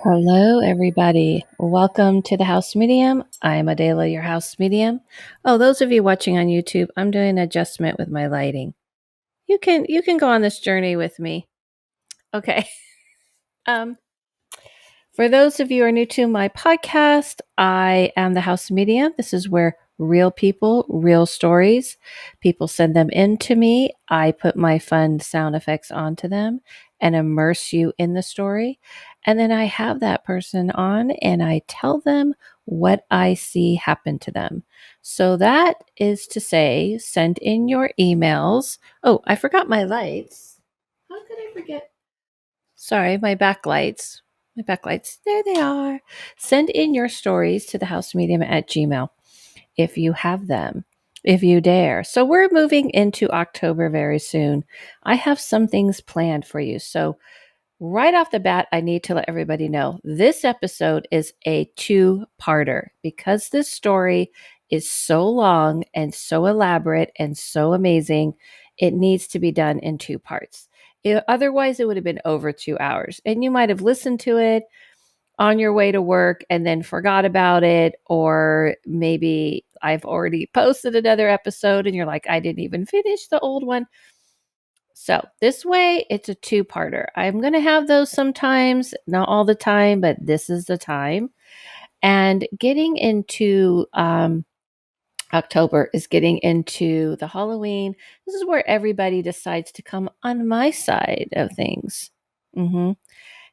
Hello, everybody. Welcome to the House Medium. I'm Adela, your House Medium. Oh, those of you watching on YouTube, I'm doing an adjustment with my lighting. You can go on this journey with me. Okay. Um, for those of you who are new to my podcast, I am the House Medium. This is where real people, real stories, people send them in to me. I put my fun sound effects onto them and immerse you in the story. And then I have that person on and I tell them what I see happen to them. So that is to say, send in your emails. Oh, I forgot my lights. How could I forget? Sorry, my backlights. My backlights. There they are. Send in your stories to the house medium at Gmail if you have them, if you dare. So we're moving into October very soon. I have some things planned for you. So right off the bat, I need to let everybody know this episode is a two-parter because this story is so long and so elaborate and so amazing. It needs to be done in two parts. Otherwise, it would have been over 2 hours. And you might have listened to it on your way to work and then forgot about it. Or maybe I've already posted another episode and you're like, I didn't even finish the old one. So this way, it's a two-parter. I'm going to have those sometimes, not all the time, but this is the time. And getting into October is getting into the Halloween. This is where everybody decides to come on my side of things. Mm-hmm.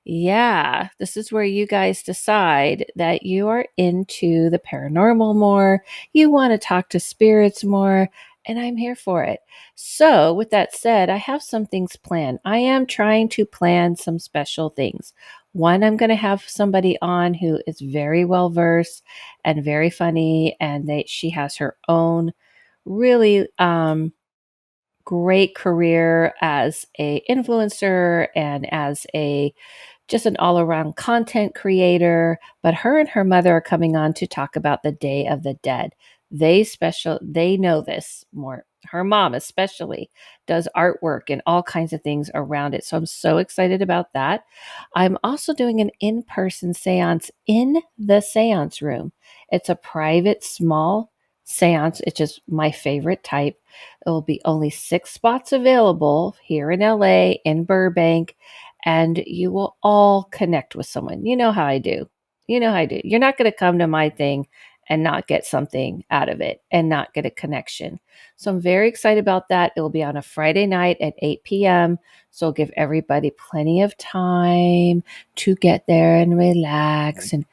Yeah, this is where you guys decide that you are into the paranormal more, you want to talk to spirits more, and I'm here for it. So, with that said, I have some things planned. I am trying to plan some special things. One, I'm going to have somebody on who is very well versed and very funny, and she has her own really great career as a influencer and as a just an all-around content creator, but her and her mother are coming on to talk about the Day of the Dead. They know this more. Her mom especially does artwork and all kinds of things around it. So I'm so excited about that. I'm also doing an in-person seance in the seance room. It's a private small seance. It's just my favorite type. It will be only 6 spots available here in LA, in Burbank, and you will all connect with someone. You know how I do. You know how I do. You're not going to come to my thing and not get something out of it and not get a connection. So I'm very excited about that. It will be on a Friday night at 8 p.m. So it'll give everybody plenty of time to get there and relax and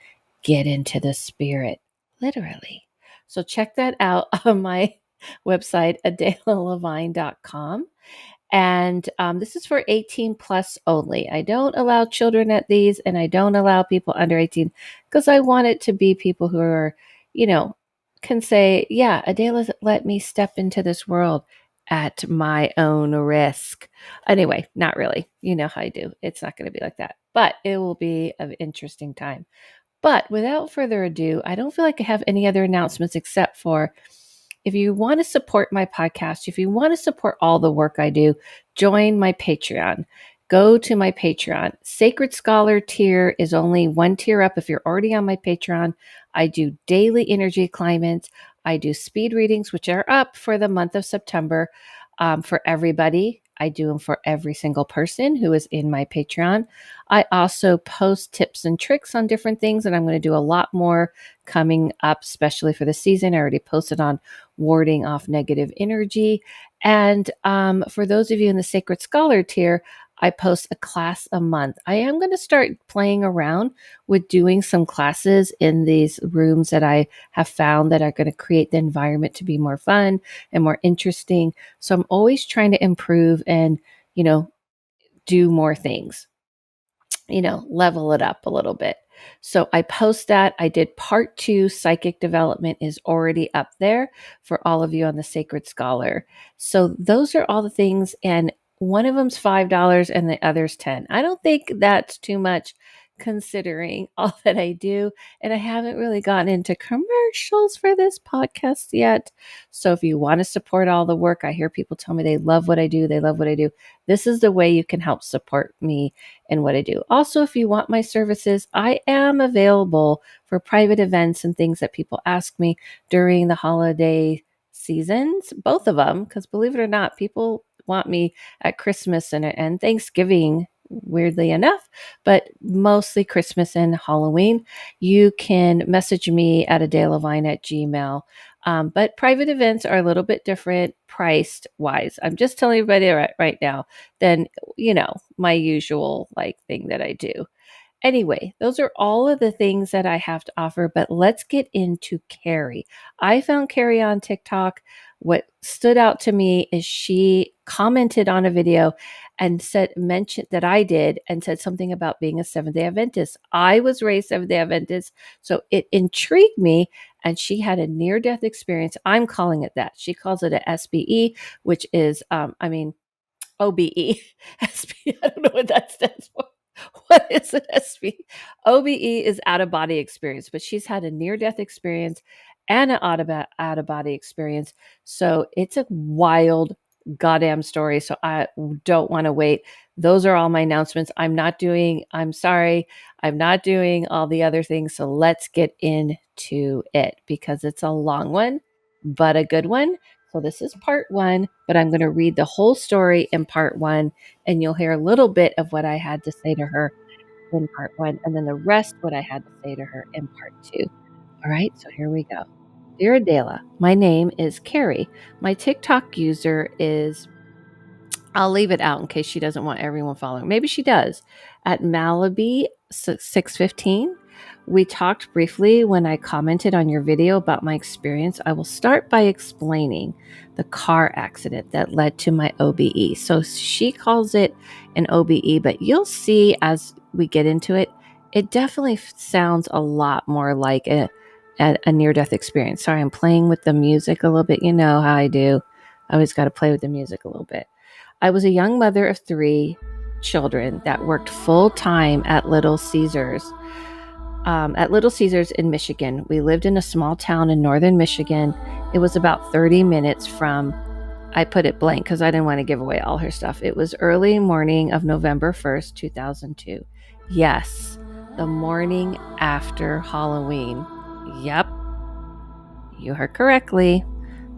get into the spirit, literally. So check that out on my website, adelalevine.com. And this is for 18 plus only. I don't allow children at these, and I don't allow people under 18 because I want it to be people who are, you know, can say, yeah, Adela let me step into this world at my own risk. Anyway, not really. You know how I do. It's not going to be like that, but it will be an interesting time. But without further ado, I don't feel like I have any other announcements except for if you want to support my podcast, if you want to support all the work I do, join my Patreon. Go to my Patreon. Sacred Scholar tier is only one tier up if you're already on my Patreon. I do daily energy climates. I do speed readings, which are up for the month of September for everybody. I do them for every single person who is in my Patreon. I also post tips and tricks on different things, and I'm going to do a lot more coming up, especially for the season. I already posted on warding off negative energy. And for those of you in the Sacred Scholar tier, I post a class a month. I am going to start playing around with doing some classes in these rooms that I have found that are going to create the environment to be more fun and more interesting. So I'm always trying to improve and, do more things, level it up a little bit. So I post that. I did part 2, psychic development is already up there for all of you on the Sacred Scholar. So those are all the things. And one of them's $5 and the other's 10. I don't think that's too much considering all that I do. And I haven't really gotten into commercials for this podcast yet. So if you want to support all the work, I hear people tell me they love what I do. They love what I do. This is the way you can help support me in what I do. Also, if you want my services, I am available for private events and things that people ask me during the holiday seasons, both of them, because believe it or not, people want me at Christmas and Thanksgiving, weirdly enough, but mostly Christmas and Halloween. You can message me at adaylevine@gmail. But private events are a little bit different priced wise. I'm just telling everybody right now than, my usual like thing that I do. Anyway, those are all of the things that I have to offer, but let's get into Carrie. I found Carrie on TikTok. What stood out to me is she commented on a video and mentioned that I did and said something about being a Seventh-day Adventist. I was raised Seventh-day Adventist, so it intrigued me, and she had a near-death experience. I'm calling it that. She calls it a SBE, which is, OBE. SB, I don't know what that stands for. What is an SB? OBE is out of body experience, but she's had a near death experience and an out of body experience. So it's a wild goddamn story. So I don't want to wait. Those are all my announcements. I'm sorry, I'm not doing all the other things. So let's get into it because it's a long one, but a good one. So this is part one, but I'm going to read the whole story in part one, and you'll hear a little bit of what I had to say to her in part one, and then the rest what I had to say to her in part two. All right, so here we go. Dear Adela, my name is Carrie. My TikTok user is, I'll leave it out in case she doesn't want everyone following. Maybe she does. At Malibu 615. We talked briefly when I commented on your video about my experience. I will start by explaining the car accident that led to my OBE. So she calls it an OBE, but you'll see as we get into it, it definitely sounds a lot more like a near-death experience. Sorry, I'm playing with the music a little bit. You know how I do. I always got to play with the music a little bit. I was a young mother of 3 children that worked full-time at Little Caesars. In Michigan. We lived in a small town in northern Michigan. It was about 30 minutes from, I put it blank because I didn't want to give away all her stuff. It was early morning of November 1st, 2002. Yes, the morning after Halloween. Yep, you heard correctly.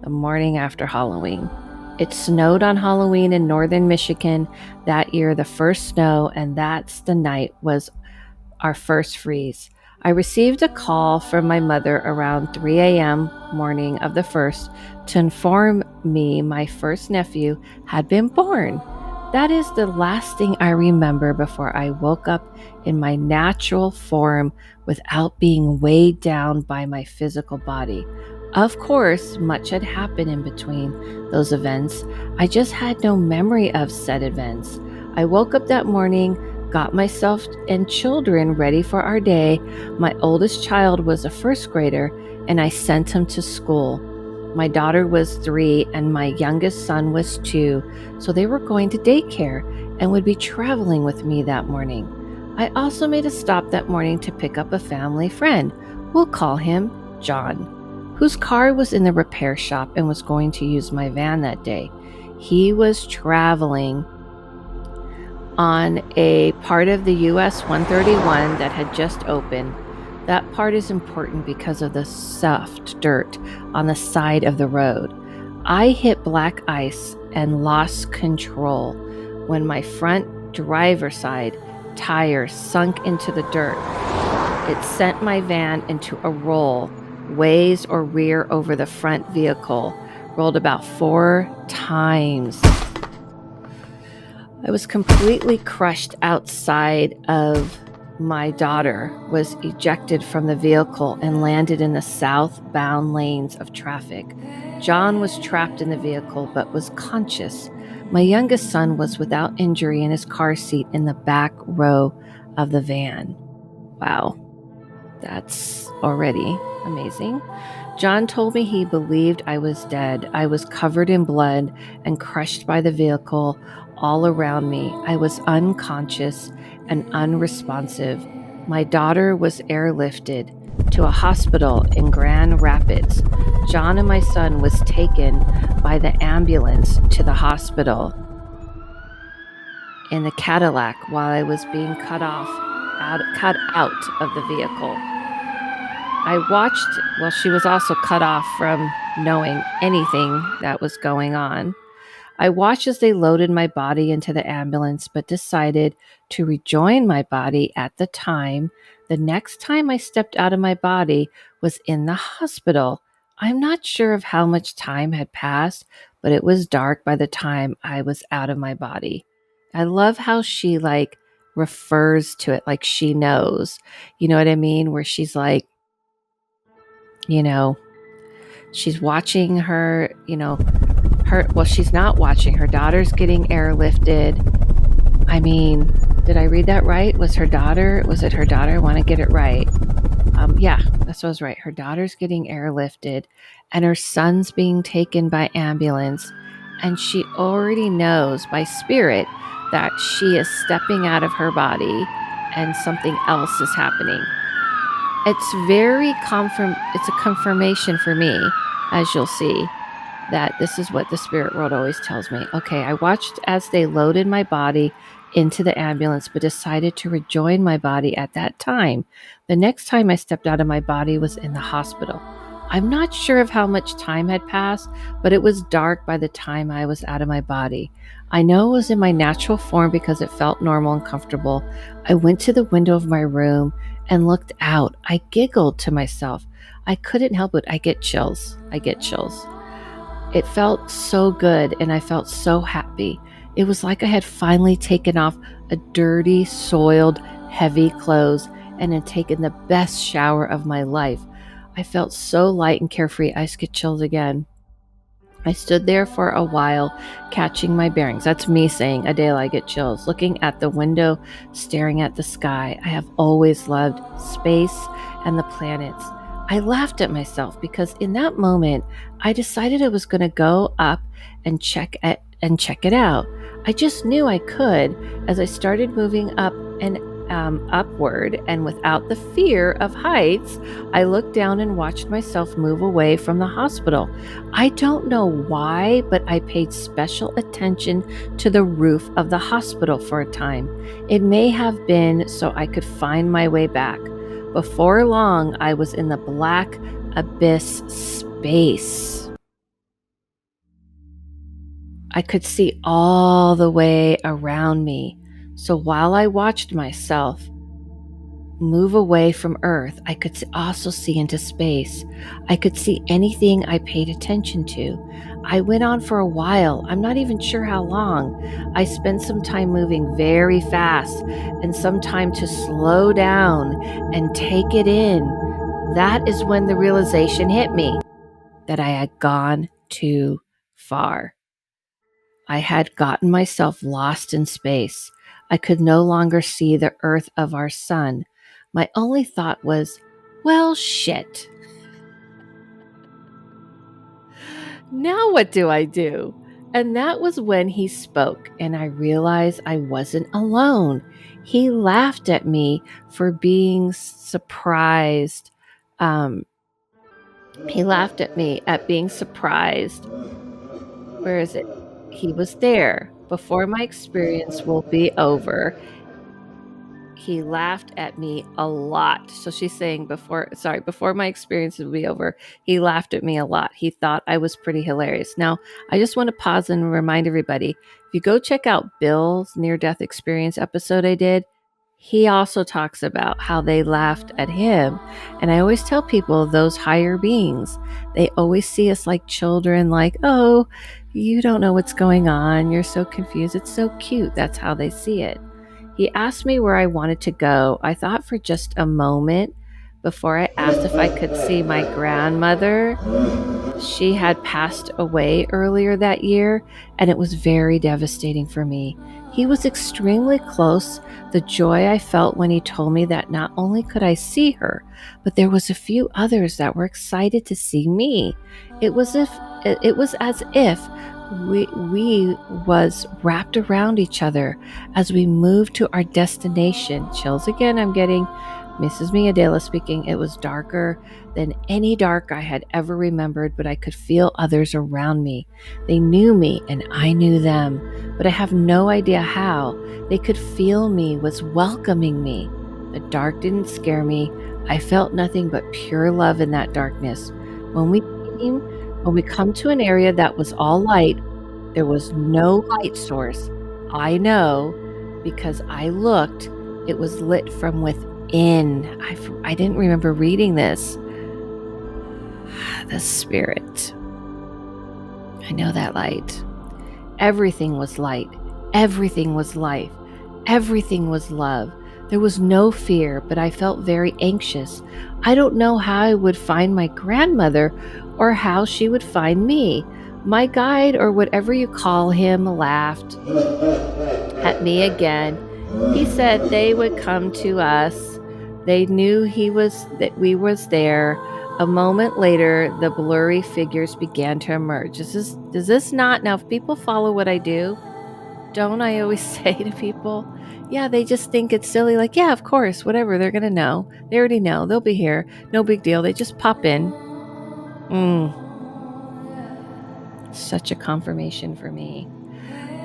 The morning after Halloween. It snowed on Halloween in northern Michigan that year, the first snow, and that's the night was our first freeze. I received a call from my mother around 3 a.m. morning of the 1st to inform me my first nephew had been born. That is the last thing I remember before I woke up in my natural form without being weighed down by my physical body. Of course, much had happened in between those events. I just had no memory of said events. I woke up that morning, got myself and children ready for our day. My oldest child was a first grader, and I sent him to school. My daughter was 3, and my youngest son was 2, so they were going to daycare and would be traveling with me that morning. I also made a stop that morning to pick up a family friend. We'll call him John, whose car was in the repair shop and was going to use my van that day. He was traveling on a part of the US 131 that had just opened. That part is important because of the soft dirt on the side of the road. I hit black ice and lost control when my front driver's side tire sunk into the dirt. It sent my van into a roll, ways or rear over the front vehicle, rolled about 4 times. I was completely crushed outside of my daughter, was ejected from the vehicle and landed in the southbound lanes of traffic. John was trapped in the vehicle but was conscious. My youngest son was without injury in his car seat in the back row of the van. Wow, that's already amazing. John told me he believed I was dead. I was covered in blood and crushed by the vehicle all around me. I was unconscious and unresponsive. My daughter was airlifted to a hospital in Grand Rapids. John and my son was taken by the ambulance to the hospital in the Cadillac while I was being cut out of the vehicle. I watched, well, she was also cut off from knowing anything that was going on. I watched as they loaded my body into the ambulance, but decided to rejoin my body at the time. The next time I stepped out of my body was in the hospital. I'm not sure of how much time had passed, but it was dark by the time I was out of my body. I love how she refers to it like she knows. You know what I mean? Where she's like, you know, she's watching her, she's not watching. Her daughter's getting airlifted. I mean, did I read that right? Was it her daughter? I want to get it right. Yeah, that was right. Her daughter's getting airlifted and her son's being taken by ambulance. And she already knows by spirit that she is stepping out of her body and something else is happening. It's it's a confirmation for me, as you'll see, that this is what the spirit world always tells me. Okay, I watched as they loaded my body into the ambulance, but decided to rejoin my body at that time. The next time I stepped out of my body was in the hospital. I'm not sure of how much time had passed, but it was dark by the time I was out of my body. I know it was in my natural form because it felt normal and comfortable. I went to the window of my room and looked out. I giggled to myself. I couldn't help it. I get chills. It felt so good and I felt so happy. It was like I had finally taken off a dirty, soiled, heavy clothes and had taken the best shower of my life. I felt so light and carefree. I just get chills again. I stood there for a while, catching my bearings. That's me saying, Adele, I get chills. Looking at the window, staring at the sky. I have always loved space and the planets. I laughed at myself because in that moment, I decided I was going to go up and check it out. I just knew I could as I started moving up and upward, and without the fear of heights, I looked down and watched myself move away from the hospital. I don't know why, but I paid special attention to the roof of the hospital for a time. It may have been so I could find my way back. Before long, I was in the black abyss space. I could see all the way around me. So while I watched myself move away from Earth, I could also see into space. I could see anything I paid attention to. I went on for a while. I'm not even sure how long. I spent some time moving very fast and some time to slow down and take it in. That is when the realization hit me that I had gone too far. I had gotten myself lost in space. I could no longer see the Earth of our sun. My only thought was, well, shit. Now what do I do? And that was when he spoke, and I realized I wasn't alone. He laughed at me for being surprised. He laughed at me at being surprised. Where is it? He was there. Before my experience will be over, he laughed at me a lot. So she's saying before my experience will be over, he laughed at me a lot. He thought I was pretty hilarious. Now, I just want to pause and remind everybody, if you go check out Bill's near-death experience episode I did, he also talks about how they laughed at him. And I always tell people, those higher beings, they always see us like children, like, oh, you don't know what's going on. You're so confused. It's so cute. That's how they see it. He asked me where I wanted to go. I thought for just a moment before I asked if I could see my grandmother. She had passed away earlier that year, and it was very devastating for me. He was extremely close. The joy I felt when he told me that not only could I see her, but there was a few others that were excited to see me. It was as if we was wrapped around each other as we moved to our destination. Chills again, I'm getting. Mrs. Miadela speaking. It was darker than any dark I had ever remembered, but I could feel others around me. They knew me and I knew them, but I have no idea how. They could feel me, was welcoming me. The dark didn't scare me. I felt nothing but pure love in that darkness. When we came when we come to an area that was all light, there was no light source. I know because I looked, it was lit from within. I didn't remember reading this. The spirit. I know that light. Everything was light. Everything was life. Everything was love. There was no fear, but I felt very anxious. I don't know how I would find my grandmother or how she would find me. My guide, or whatever you call him, laughed at me again. He said they would come to us. They knew that we was there. A moment later, the blurry figures began to emerge. Does this not, now if people follow what I do, don't I always say to people, yeah, they just think it's silly. Like, yeah, of course, whatever. They're going to know. They already know. They'll be here. No big deal. They just pop in. Such a confirmation for me.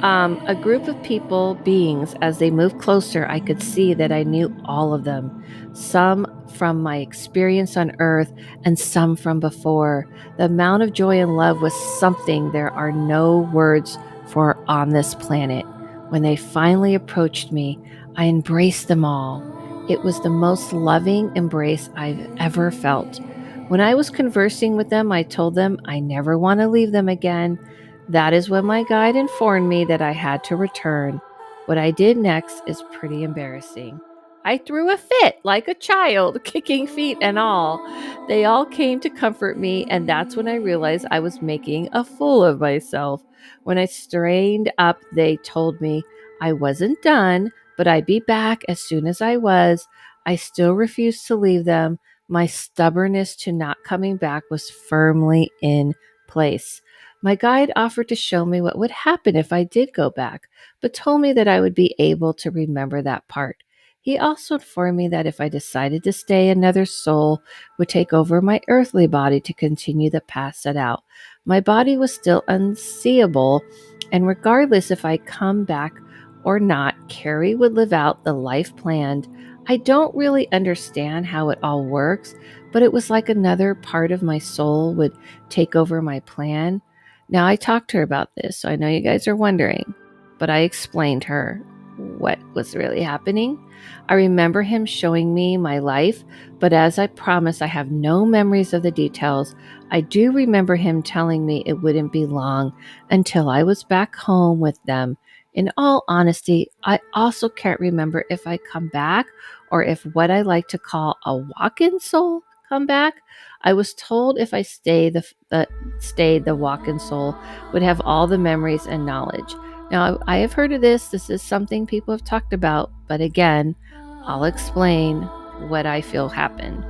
A group of beings, as they moved closer, I could see that I knew all of them. Some from my experience on Earth and some from before. The amount of joy and love was something there are no words for on this planet. When they finally approached me, I embraced them all. It was the most loving embrace I've ever felt. When I was conversing with them, I told them I never want to leave them again. That is when my guide informed me that I had to return. What I did next is pretty embarrassing. I threw a fit like a child, kicking feet and all. They all came to comfort me, and that's when I realized I was making a fool of myself. When I strained up, they told me I wasn't done, but I'd be back as soon as I was. I still refused to leave them. My stubbornness to not coming back was firmly in place. My guide offered to show me what would happen if I did go back, but told me that I would be able to remember that part. He also informed me that if I decided to stay, another soul would take over my earthly body to continue the path set out. My body was still unseeable, and regardless if I come back or not, Carrie would live out the life planned. I don't really understand how it all works, but it was like another part of my soul would take over my plan. Now, I talked to her about this, so I know you guys are wondering, but I explained to her what was really happening. I remember him showing me my life, but as I promised, I have no memories of the details. I do remember him telling me it wouldn't be long until I was back home with them. In all honesty, I also can't remember if I come back or if what I like to call a walk-in soul come back. I was told if I stayed, the walk-in soul would have all the memories and knowledge. Now, I have heard of this. This is something people have talked about, but again, I'll explain what I feel happened.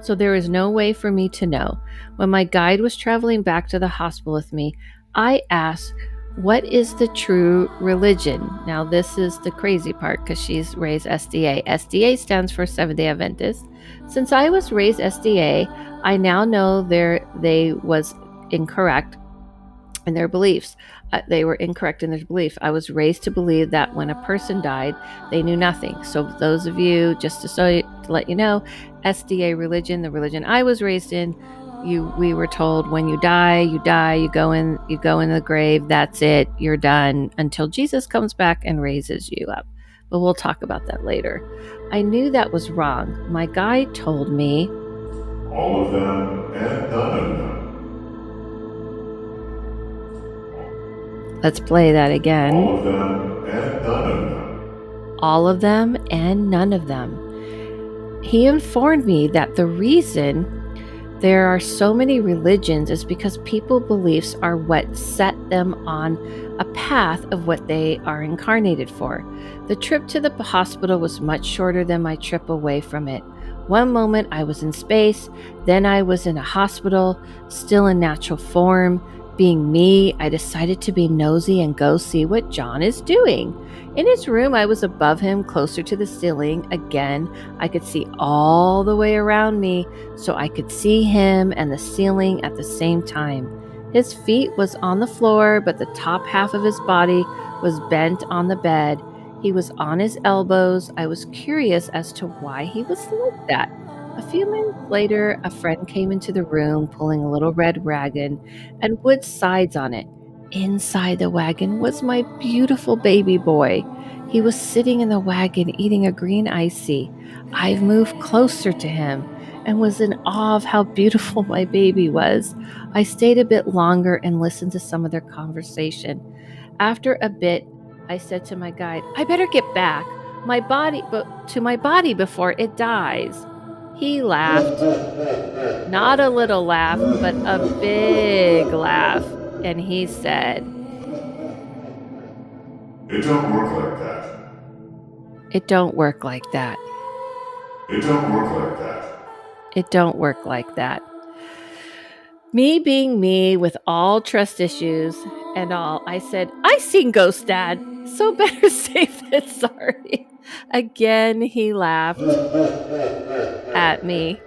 So there is no way for me to know. When my guide was traveling back to the hospital with me, I asked, what is the true religion? Now, this is the crazy part because she's raised SDA. SDA stands for Seventh-day Adventist. Since I was raised SDA, I now know they was incorrect in their beliefs. They were incorrect in their belief. I was raised to believe that when a person died, they knew nothing. So those of you, just to let you know, SDA religion, the religion I was raised in, we were told when you die, you go in the grave. That's it. You're done until Jesus comes back and raises you up. But we'll talk about that later. I knew that was wrong. My guide told me, all of them and none of them. Let's play that again. All of them and none of them. All of them and none of them. He informed me that the reason there are so many religions is because people's beliefs are what set them on a path of what they are incarnated for. The trip to the hospital was much shorter than my trip away from it. One moment I was in space, then I was in a hospital, still in natural form, Being me, I decided to be nosy and go see what John is doing. In his room, I was above him, closer to the ceiling. Again, I could see all the way around me, so I could see him and the ceiling at the same time. His feet was on the floor, but the top half of his body was bent on the bed. He was on his elbows. I was curious as to why he was like that. A few minutes later, a friend came into the room pulling a little red wagon and wood sides on it. Inside the wagon was my beautiful baby boy. He was sitting in the wagon eating a green icy. I moved closer to him and was in awe of how beautiful my baby was. I stayed a bit longer and listened to some of their conversation. After a bit, I said to my guide, I better get back to my body before it dies. He laughed. Not a little laugh, but a big laugh. And he said, It don't work like that. It don't work like that. It don't work like that. It don't work like that. Me being me with all trust issues and all, I said, I seen ghosts, Dad. So better safe than sorry. Again, he laughed at me.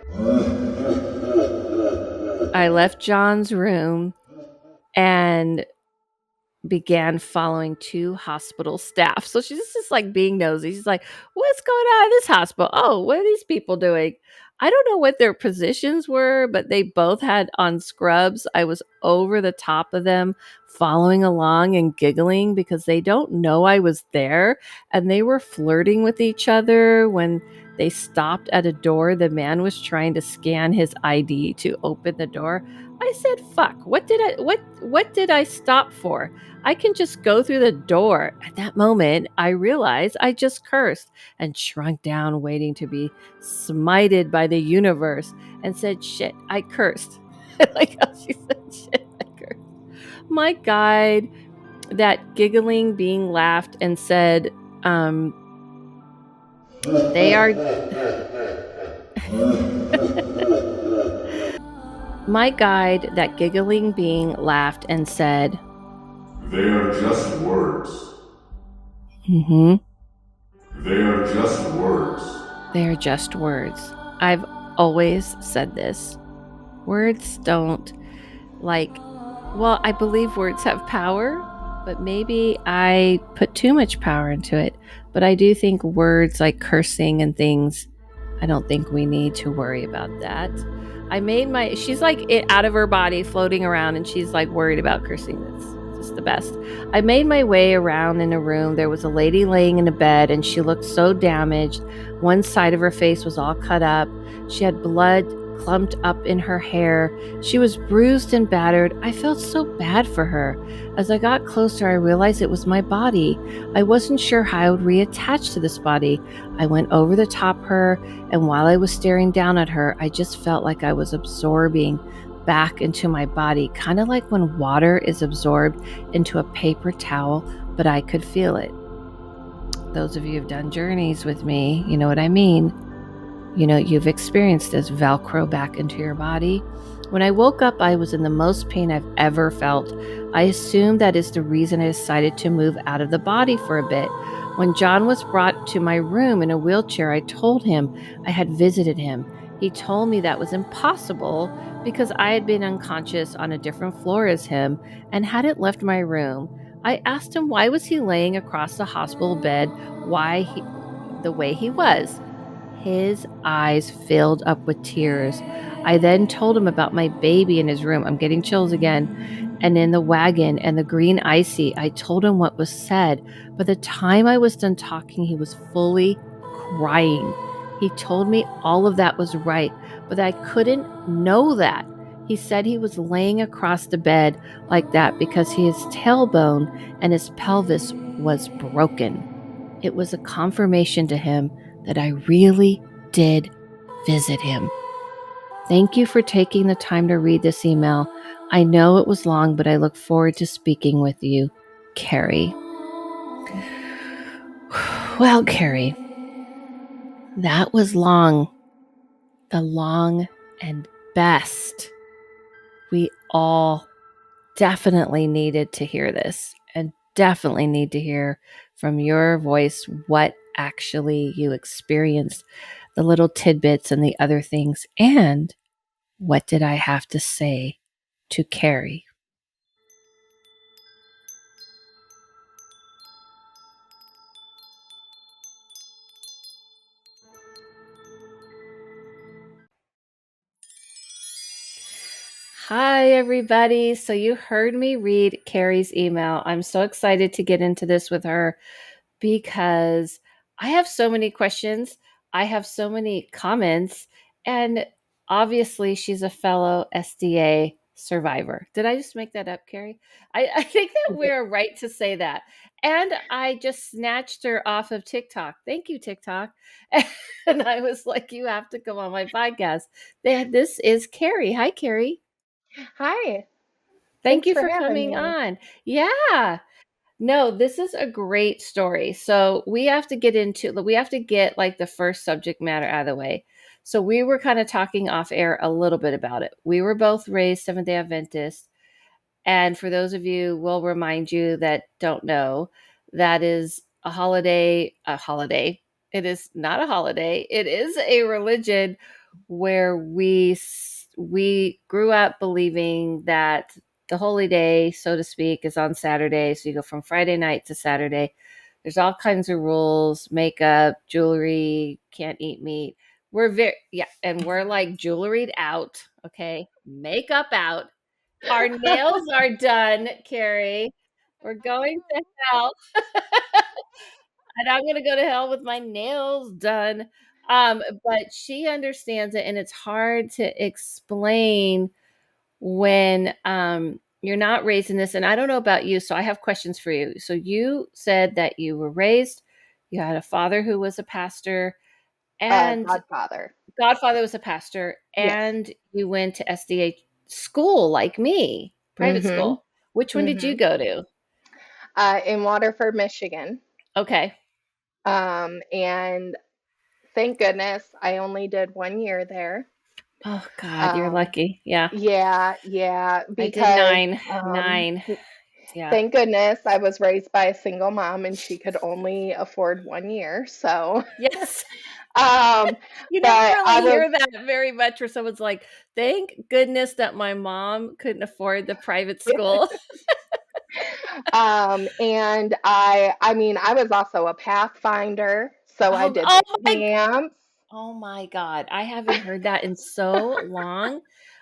I left John's room and began following two hospital staff. So she's just like being nosy. She's like, what's going on in this hospital? Oh, what are these people doing? I don't know what their positions were, but they both had on scrubs. I was over the top of them, following along and giggling because they don't know I was there. And they were flirting with each other when they stopped at a door. The man was trying to scan his ID to open the door. I said, fuck, what did I stop for? I can just go through the door. At that moment, I realized I just cursed and shrunk down, waiting to be smited by the universe, and said, shit, I cursed. Like how she said, shit, I cursed. My guide, that giggling being laughed and said, they are. My guide, that giggling being laughed and said, They are just words. mm-hmm. They are just words. They are just words. I've always said this. Words don't I believe words have power, but maybe I put too much power into it. But I do think words like cursing and things, I don't think we need to worry about that. She's like it out of her body floating around and she's like worried about cursing. That's just the best. I made my way around in a room. There was a lady laying in a bed and she looked so damaged. One side of her face was all cut up. She had blood clumped up in her hair. She was bruised and battered. I felt so bad for her. As I got closer, I realized it was my body. I wasn't sure how I would reattach to this body. I went over the top of her, and while I was staring down at her, I just felt like I was absorbing back into my body, kind of like when water is absorbed into a paper towel, but I could feel it. Those of you who've done journeys with me, you know what I mean. You know, you've experienced this Velcro back into your body. When I woke up, I was in the most pain I've ever felt. I assume that is the reason I decided to move out of the body for a bit. When John was brought to my room in a wheelchair, I told him I had visited him. He told me that was impossible because I had been unconscious on a different floor as him and hadn't left my room. I asked him why was he laying across the hospital bed, the way he was. His eyes filled up with tears. I then told him about my baby in his room. I'm getting chills again. And in the wagon and the green icy, I told him what was said. By the time I was done talking, he was fully crying. He told me all of that was right, but I couldn't know that. He said he was laying across the bed like that because his tailbone and his pelvis was broken. It was a confirmation to him that I really did visit him. Thank you for taking the time to read this email. I know it was long, but I look forward to speaking with you, Carrie. Well, Carrie, that was long. The long and best. We all definitely needed to hear this and definitely need to hear from your voice what actually you experienced, the little tidbits and the other things. And what did I have to say to Carrie? Hi, everybody. So, you heard me read Carrie's email. I'm so excited to get into this with her because I have so many questions. I have so many comments. And obviously, she's a fellow SDA survivor. Did I just make that up, Carrie? I think that we're right to say that. And I just snatched her off of TikTok. Thank you, TikTok. And I was like, you have to come on my podcast. This is Carrie. Hi, Carrie. Hi, Thank thanks you for for having coming me. on. Yeah. No, this is a great story. So we have to get like the first subject matter out of the way. So we were kind of talking off air a little bit about it. We were both raised Seventh Day Adventists. And for those of you, we'll remind you that don't know, that is a holiday. It is not a holiday. It is a religion where we grew up believing that the holy day, so to speak, is on Saturday. So you go from Friday night to Saturday. There's all kinds of rules, makeup, jewelry, can't eat meat. We're very yeah, and we're like jewelried out, okay? Makeup out, our nails are done, Carrie. We're going to hell, and I'm gonna go to hell with my nails done. But she understands it, and it's hard to explain when you're not raised in this. And I don't know about you, so I have questions for you. So you said that you were raised, you had a father who was a pastor, and Godfather. godfather was a pastor, Yes. and you went to SDA school like me, private Mm-hmm. school. Which one did you Mm-hmm. go to? In Waterford, Michigan. Okay. And thank goodness I only did 1 year there. Oh God, you're Um, lucky. Yeah. yeah, I did because nine. Nine. Yeah. thank goodness I was raised by a single mom and she could only afford 1 year. So, Yes. um, You never but really I was hear that very much where someone's like, thank goodness that my mom couldn't afford the private school. And I mean, I was also a pathfinder, so I Oh, did oh the my camps. oh my God. I haven't heard that in so long.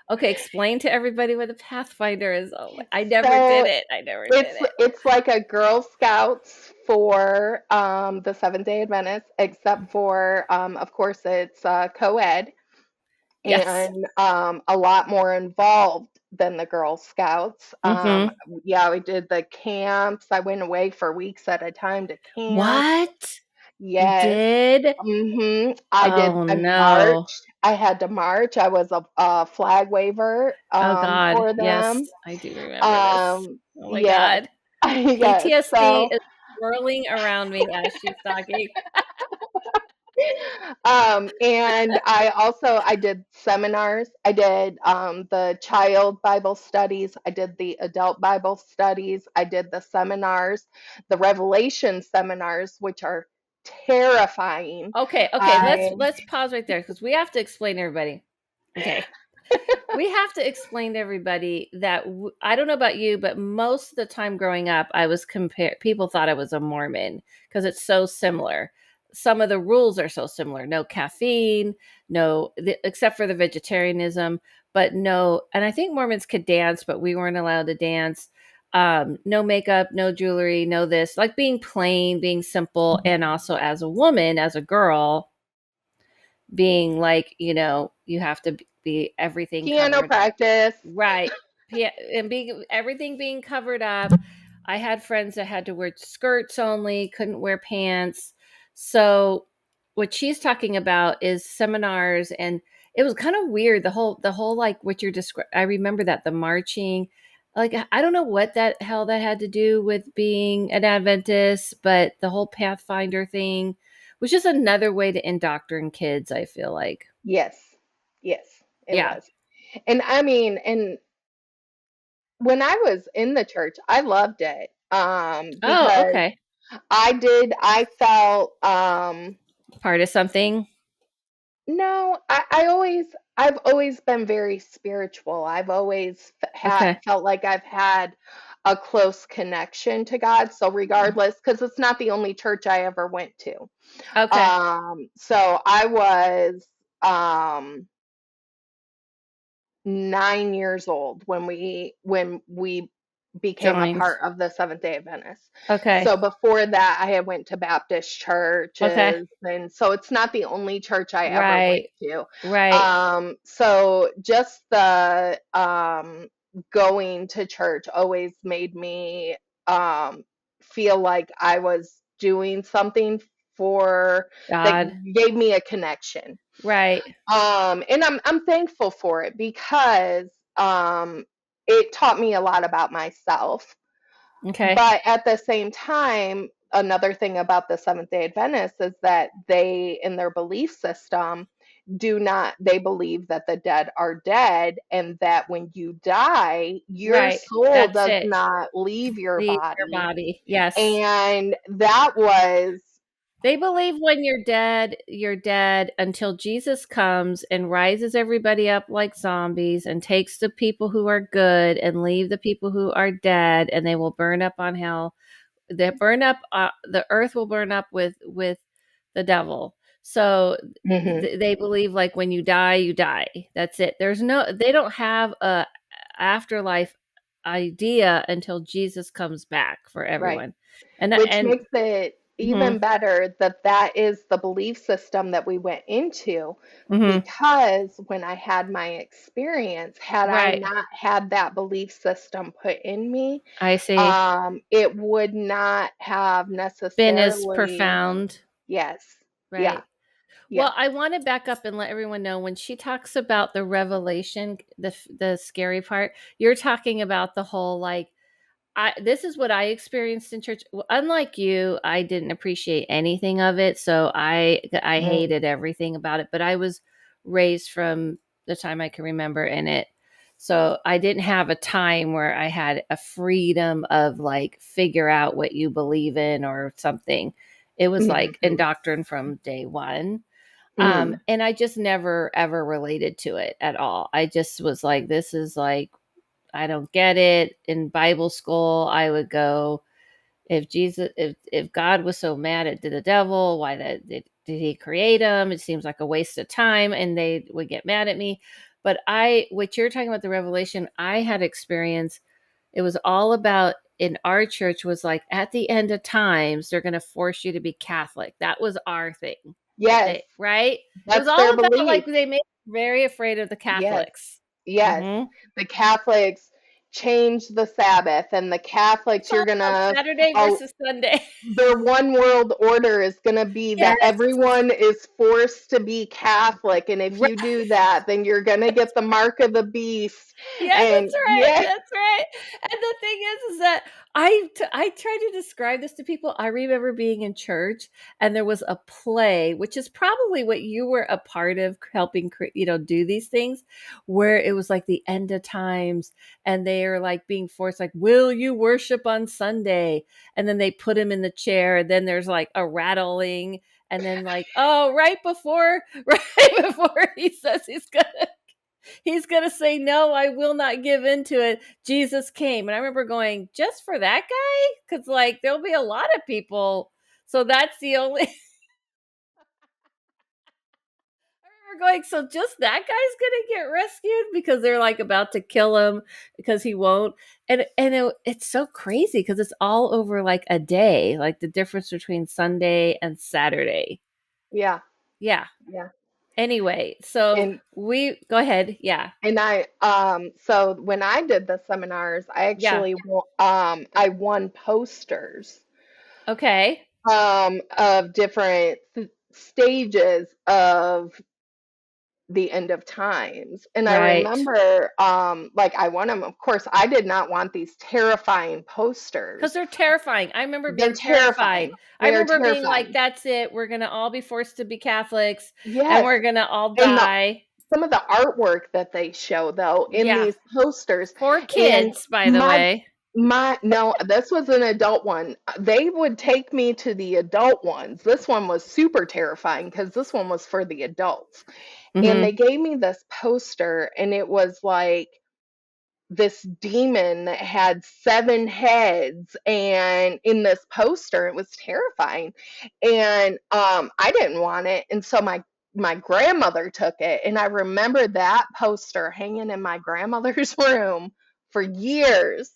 Okay, explain to everybody what a pathfinder is. Oh, I never did So it. I never did it's it. it's like a Girl Scouts for the Seventh Day Adventists, except for of course it's co-ed Yes. and a lot more involved than the Girl Scouts. Mm-hmm. Yeah, we did the camps. I went away for weeks at a time to camp. What? You Yes. did? I did. Oh I no. marched. I had to march. I was a flag waver Oh God. for them. Yes, I do remember this. Um, Oh my yes, God. yes. PTSD So, is swirling around me as she's talking. and I did seminars. I did the child Bible studies. I did the adult Bible studies. I did the seminars, the Revelation seminars, which are terrifying. Okay, okay, let's I let's pause right there because we have to explain to everybody. Okay. We have to explain to everybody that I don't know about you, but most of the time growing up, I was compared. People thought I was a Mormon because it's so similar. Some of the rules are so similar. No caffeine, except for the vegetarianism, but no. And I think Mormons could dance, but we weren't allowed to dance. No makeup, no jewelry, no this. Like being plain, being simple, and also as a woman, as a girl, being like you have to be everything piano covered. practice. Right. And being everything being covered up. I had friends that had to wear skirts only, couldn't wear pants. So what she's talking about is seminars, and it was kind of weird, the whole like what you're describing. I remember that the marching, like I don't know what that hell that had to do with being an Adventist, but the whole Pathfinder thing was just another way to indoctrinate kids, I feel like. Yes, yes, it Yeah. was. And I mean, and when I was in the church, I loved it. Oh, Because okay. I felt, Part of something. no, I've always been very spiritual. I've always Okay. felt like I've had a close connection to God. So regardless, because it's not the only church I ever went to. Okay. So I was, um, 9 years old when we became a Joined. part of the Seventh Day Adventists. Okay. So before that, I had went to Baptist Okay. churches, and so it's not the only church I ever went Right. to. Right. So just the going to church always made me feel like I was doing something for that God. gave me a connection. Right. And I'm thankful for it because it taught me a lot about myself. Okay. But at the same time, another thing about the Seventh Day Adventists is that they, in their belief system, they believe that the dead are dead and that when you die, your Right. soul That's does it. not leave your Leave your body. body. Yes. And that was, They believe when you're dead until Jesus comes and rises everybody up like zombies and takes the people who are good and leave the people who are dead, and they will burn up on hell. They burn up, the earth will burn up with the devil. So mhm, they believe like when you die, you die. That's it. They don't have a afterlife idea until Jesus comes back for right. everyone. Which And makes it mhm, even better that that is the belief system that we went into, mhm, because when I had my experience, had I right. not had that belief system put in me, I see. it would not have Been as necessarily, profound, yes, yeah, right? yeah, Well, I want to back up and let everyone know when she talks about the revelation, the scary part, you're talking about the whole like this is what I experienced in church. Unlike you, I didn't appreciate anything of it, so I mm, hated everything about it. But I was raised from the time I can remember in it, so I didn't have a time where I had a freedom of like figure out what you believe in or something. It was like mhm, indoctrined from day one. mm, And I just never ever related to it at all. I just was like, this is like I don't get it. In Bible school, I would go, if God was so mad at the devil, why did he create him? It seems like a waste of time, and they would get mad at me. But what you're talking about the revelation, I had experience. It was all about in our church was like at the end of times they're going to force you to be Catholic. That was our thing. That yes, they right. It was that's all their about like belief. they made me very afraid of the Yes. Catholics. Yes, Hmm. the Catholics changed the Sabbath, and the It's Catholics, all you're about gonna, Saturday oh, versus Sunday. their one world order is gonna be that Yes. everyone is forced to be Catholic, and if Right. you do that, then you're gonna get the mark of the beast. Yeah, And that's right. yeah, That's right. And the thing is that I try to describe this to people. I remember being in church and there was a play, which is probably what you were a part of, helping do these things, where it was like the end of times and they are like being forced, like, will you worship on Sunday? And then they put him in the chair. And then there's like a rattling. And then like, oh, right before he says he's gonna say no, I will not give into it, Jesus came. And I remember going, just for that guy, because like there'll be a lot of people, so that's the only I remember going, so just that guy's gonna get rescued because they're like about to kill him because he won't. It's so crazy because it's all over like a day, like the difference between Sunday and Saturday. yeah, Yeah. yeah. Anyway, so And we go ahead. Yeah. so when I did the seminars, I Yeah. actually I won posters Okay. of different stages of the end of times. And I Right. remember, like, I want them, of course, I did not want these terrifying Because posters. they're terrifying. I remember They're being terrified. terrifying. I They are remember being like, terrifying. that's it. We're going to all be forced to be Catholics and Yes. we're going to all And the die. some of the artwork that they show though in Yeah. these posters. For And kids, by the my way. my no, this was an adult one. They would take me to the adult ones. This one was super terrifying because this one was for the adults. And they Hmm. gave me this poster, and it was like this demon that had seven heads, and in this poster it was terrifying. And I didn't want it, and so my grandmother took it, and I remember that poster hanging in my grandmother's room for years,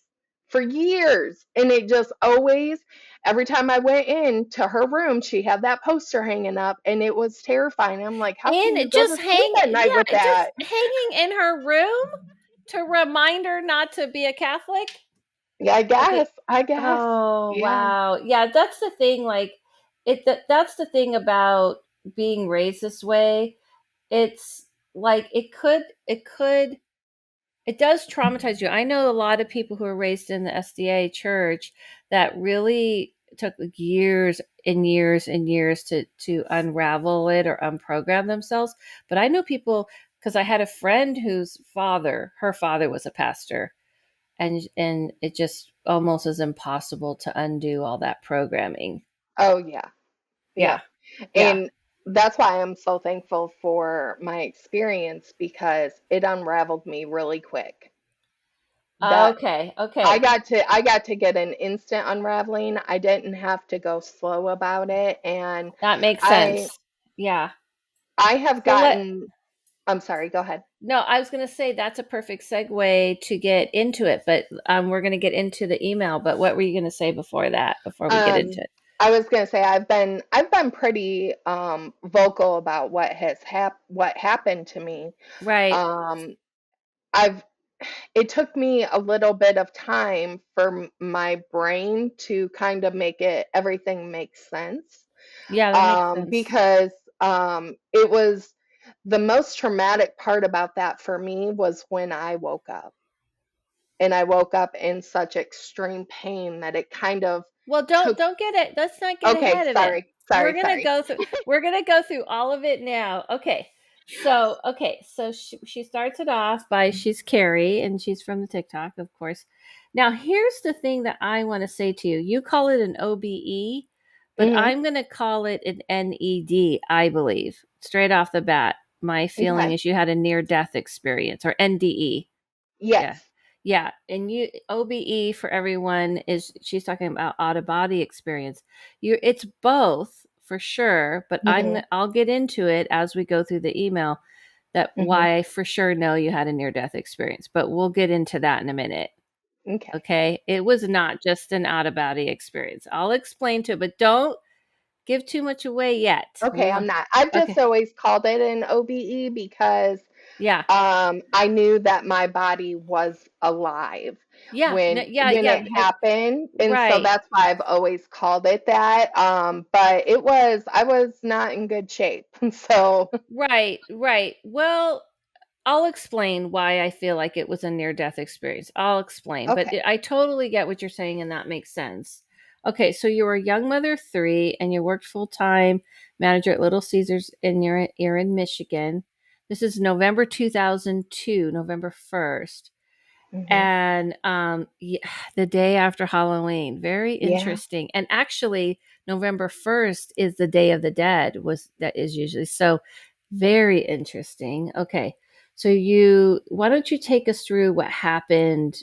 for years. And it just always, every time I went into her room, she had that poster hanging up, and it was terrifying. I'm like, how can you And go just to sleep at night with just that? hanging in her room to remind her not to be a Catholic. Yeah, I Okay. guess. I guess. Oh, Yeah. wow. Yeah, that's the thing. Like, that's the thing about being raised this way. It's like it does traumatize you. I know a lot of people who are raised in the SDA church that really took years and years and years to unravel it or unprogram themselves. But I know people because I had a friend whose her father was a pastor, and it just almost is impossible to undo all that programming. Oh, yeah. Yeah. Yeah. Yeah. And that's why I'm so thankful for my experience because it unraveled me really quick. That Okay. Okay. I got to get an instant unraveling. I didn't have to go slow about it. And That makes I sense. Yeah. I have So gotten, I'm sorry, go ahead. no, I was going to say that's a perfect segue to get into it, but we're going to get into the email. But what were you going to say before that, before we get into Um, it? I was gonna say I've been pretty vocal about what happened to me. Right. Um, I've It took me a little bit of time for my brain to kind of make everything make sense. Yeah, that makes sense. Because it was the most traumatic part about that for me was when I woke up, and I woke up in such extreme pain that it kind of Well, took. don't get it. Let's not get Okay, ahead of it. sorry, sorry, sorry. We're gonna go through all of it now. So she starts it off by she's Carrie and she's from the TikTok, of course. Now here's the thing that I want to say to you. You call it an OBE, but Hmm. I'm gonna call it an NED, I believe. Straight off the bat. My feeling Okay. is you had a near death experience or NDE. Yeah. Yes. Yeah. And you OBE for everyone is she's talking about out of body experience. It's both for sure, but Hmm. I'll get into it as we go through the email that Hmm. why I for sure know you had a near death experience, but we'll get into that in a minute. Okay. Okay? It was not just an out of body experience. I'll explain to it, but don't give too much away yet. We Okay, I'm want not. I've just Okay. always called it an OBE because Yeah. I knew that my body was alive Yeah. No, yeah, when yeah. it happened, and so Right. that's why I've always called it that. But I was not in good shape, so Right, right. Well, I'll explain why I feel like it was a near death experience. I'll explain, but okay. I totally get what you're saying, and that makes sense. Okay, so you were a young mother of three, and you worked full time manager at Little Caesars, and you're in Michigan. This is November 2002, November 1st, Hmm. and yeah, the day after Halloween. Very Yeah. interesting. And actually, November 1st is the Day of the Dead. Was that is usually so very interesting. Okay. So why don't you take us through what happened?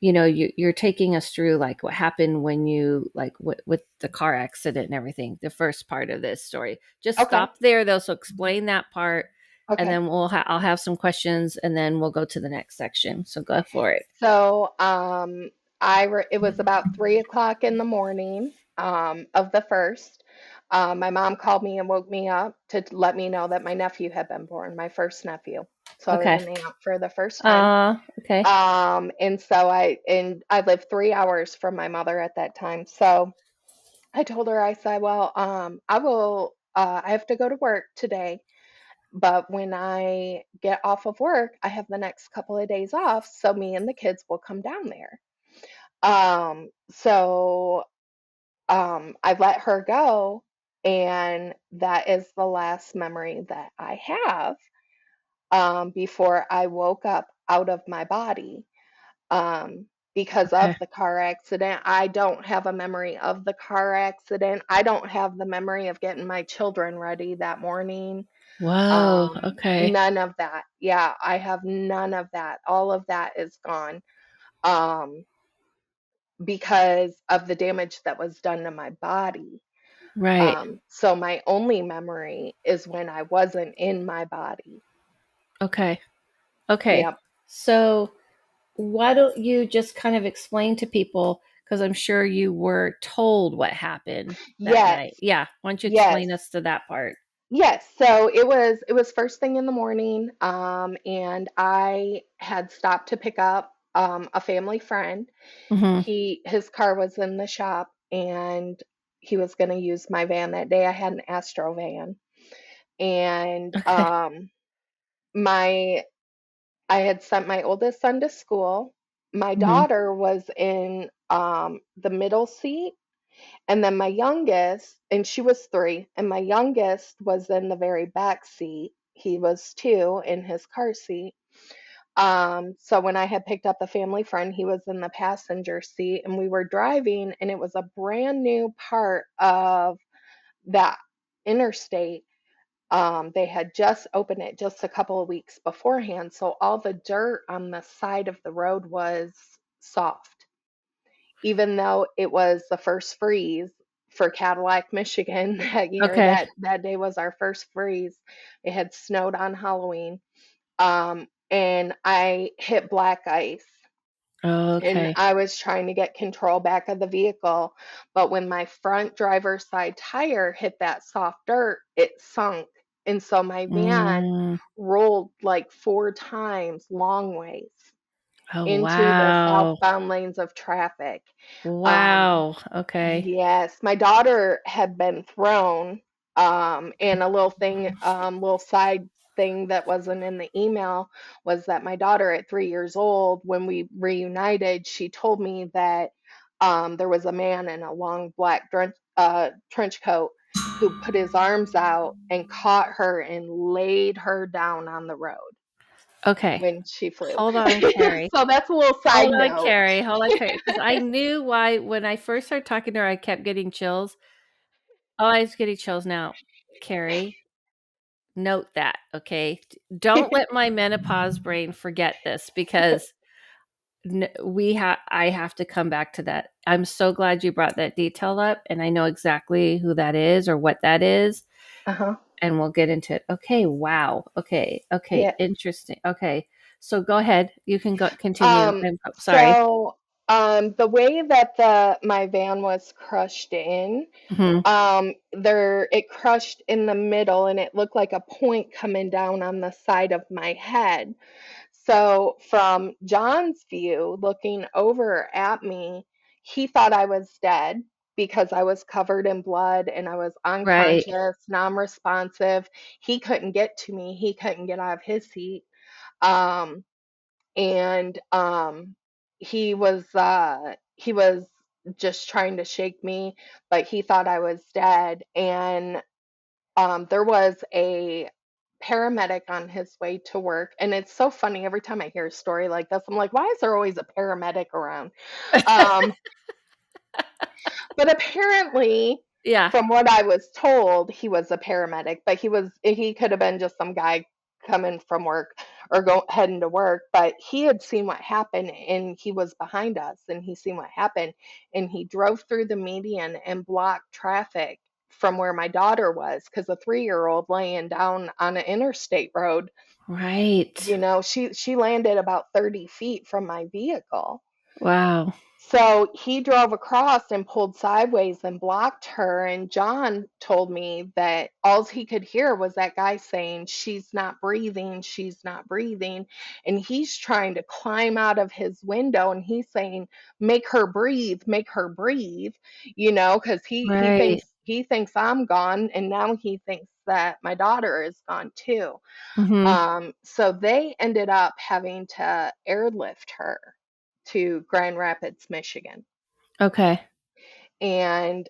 You're taking us through like what happened when you like with the car accident and everything. The first part of this story. Just Okay. stop there though. So explain that part, and Okay. then I'll have some questions, and then we'll go to the next section. So go for it. So, it was about 3 o'clock in the morning, of the first. My mom called me and woke me up to let me know that my nephew had been born, my first nephew. So I was Okay. an aunt for the first time. Okay. And I lived 3 hours from my mother at that time. So I told her, I said, well, I have to go to work today. But when I get off of work, I have the next couple of days off, so me and the kids will come down there. So I let her go, and that is the last memory that I have. before I woke up out of my body, um, because Okay. of the car accident. I don't have a memory of the car accident. I don't have the memory of getting my children ready that morning. Whoa. Okay. None of that. Yeah, I have none of that. All of that is gone. Um, because of the damage that was done to my body. Right. So my only memory is when I wasn't in my body. Okay. Okay. Yep. So why don't you just kind of explain to people, because I'm sure you were told what happened that Yes. night. Yeah. Why don't you Yes. explain us to that part? Yes. So it was first thing in the morning, and I had stopped to pick up a family friend. Hmm. His car was in the shop, and he was going to use my van that day. I had an Astro van, and Okay. my I had sent my oldest son to school. My Hmm. daughter was in the middle seat, and then my youngest, and she was 3, and my youngest was in the very back seat. He was 2 in his car seat. So when I had picked up the family friend, he was in the passenger seat, and we were driving, and it was a brand new part of that interstate. They had just opened it just a couple of weeks beforehand, so all the dirt on the side of the road was soft, even though it was the first freeze for Cadillac, Michigan that year. Okay. That day was our first freeze. It had snowed on Halloween. And I hit black ice, and Okay. I was trying to get control back of the vehicle. But when my front driver's side tire hit that soft dirt, it sunk. And so my van Mm. rolled like 4 times long ways Oh, into the wow. southbound lanes of traffic. Um, Wow. Okay. yes, my daughter had been thrown, and a little thing, little side thing that wasn't in the email was that my daughter at 3 years old, when we reunited, she told me that there was a man in a long black trench coat who put his arms out and caught her and laid her down on the road Okay. when she flew. Hold on, Carrie. So that's a little side Hold on, note. Carrie. Hold on, Carrie. Because I knew why when I first started talking to her, I kept getting chills. Oh, I was getting chills now. Carrie, note that, okay? Don't let my menopause brain forget this because I have to come back to that. I'm so glad you brought that detail up, and I know exactly who that is or what that is, Uh-huh. and we'll get into it. Okay, wow. Okay, okay, Yeah. interesting. Okay, so go ahead. You can go continue. Um, I'm sorry. so the way that the my van was crushed in, Hmm. there it crushed in the middle, and it looked like a point coming down on the side of my head. So from John's view, looking over at me, he thought I was dead because I was covered in blood and I was Right, unconscious, non-responsive. He couldn't get to me. He couldn't get out of his seat. Um, and he was just trying to shake me, but he thought I was dead. And there was a paramedic on his way to work, and it's so funny every time I hear a story like this. I'm like, why is there always a paramedic around? um, but apparently, yeah. from what I was told, he was a paramedic, but he could have been just some guy coming from work or go heading to work, but he had seen what happened, and he was behind us, and he seen what happened, and he drove through the median and blocked traffic from where my daughter was, because a 3-year old laying down on an interstate road, Right. she landed about 30 feet from my vehicle. Wow. So he drove across and pulled sideways and blocked her. And John told me that all he could hear was that guy saying, "She's not breathing, she's not breathing." And he's trying to climb out of his window, and he's saying, make her breathe, because he Right. thinks I'm gone. And now he thinks that my daughter is gone too. Hmm. So they ended up having to airlift her to Grand Rapids, Michigan. Okay. And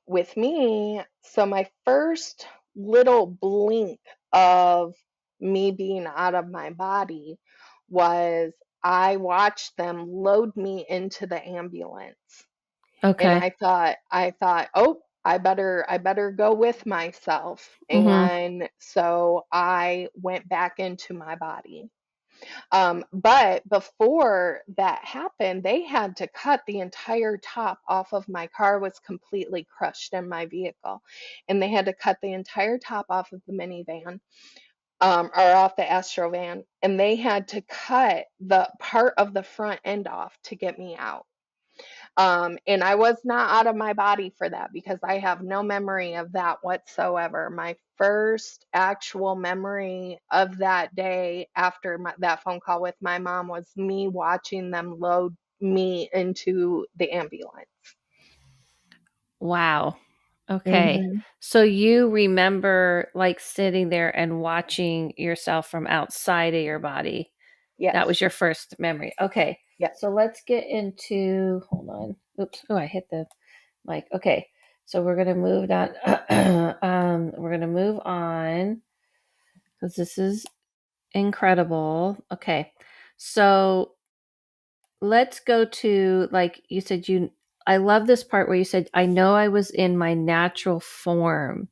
with me, so my first little blink of me being out of my body was I watched them load me into the ambulance. And Okay. I thought, oh, I better go with myself. Mhm. And so I went back into my body. But before that happened, they had to cut the entire top off of my car was completely crushed in my vehicle. And they had to cut the entire top off of the minivan, or off the Astrovan, and they had to cut the part of the front end off to get me out. And I was not out of my body for that because I have no memory of that whatsoever. My first actual memory of that day after that phone call with my mom was me watching them load me into the ambulance. Wow. Okay. Hmm. So you remember like sitting there and watching yourself from outside of your body. That Yes. was your first memory. Okay. Yes. So let's get into, hold on. Oops. Oh, I hit the mic. Okay. So we're going to move on. We're going to move on because this is incredible. Okay. So let's go to, like you said, I love this part where you said, I know I was in my natural form.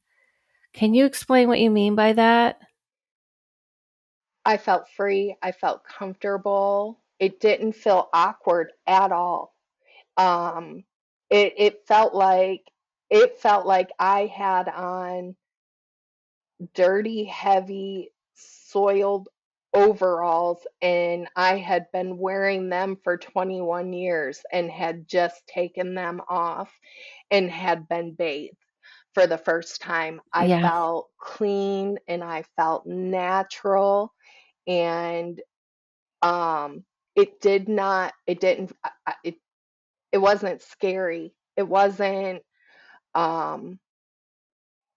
Can you explain what you mean by that? I felt free. I felt comfortable. It didn't feel awkward at all. Um, it felt like I had on dirty, heavy, soiled overalls, and I had been wearing them for 21 years and had just taken them off and had been bathed for the first time. I Yeah. felt clean and I felt natural, and it didn't it wasn't scary. It wasn't um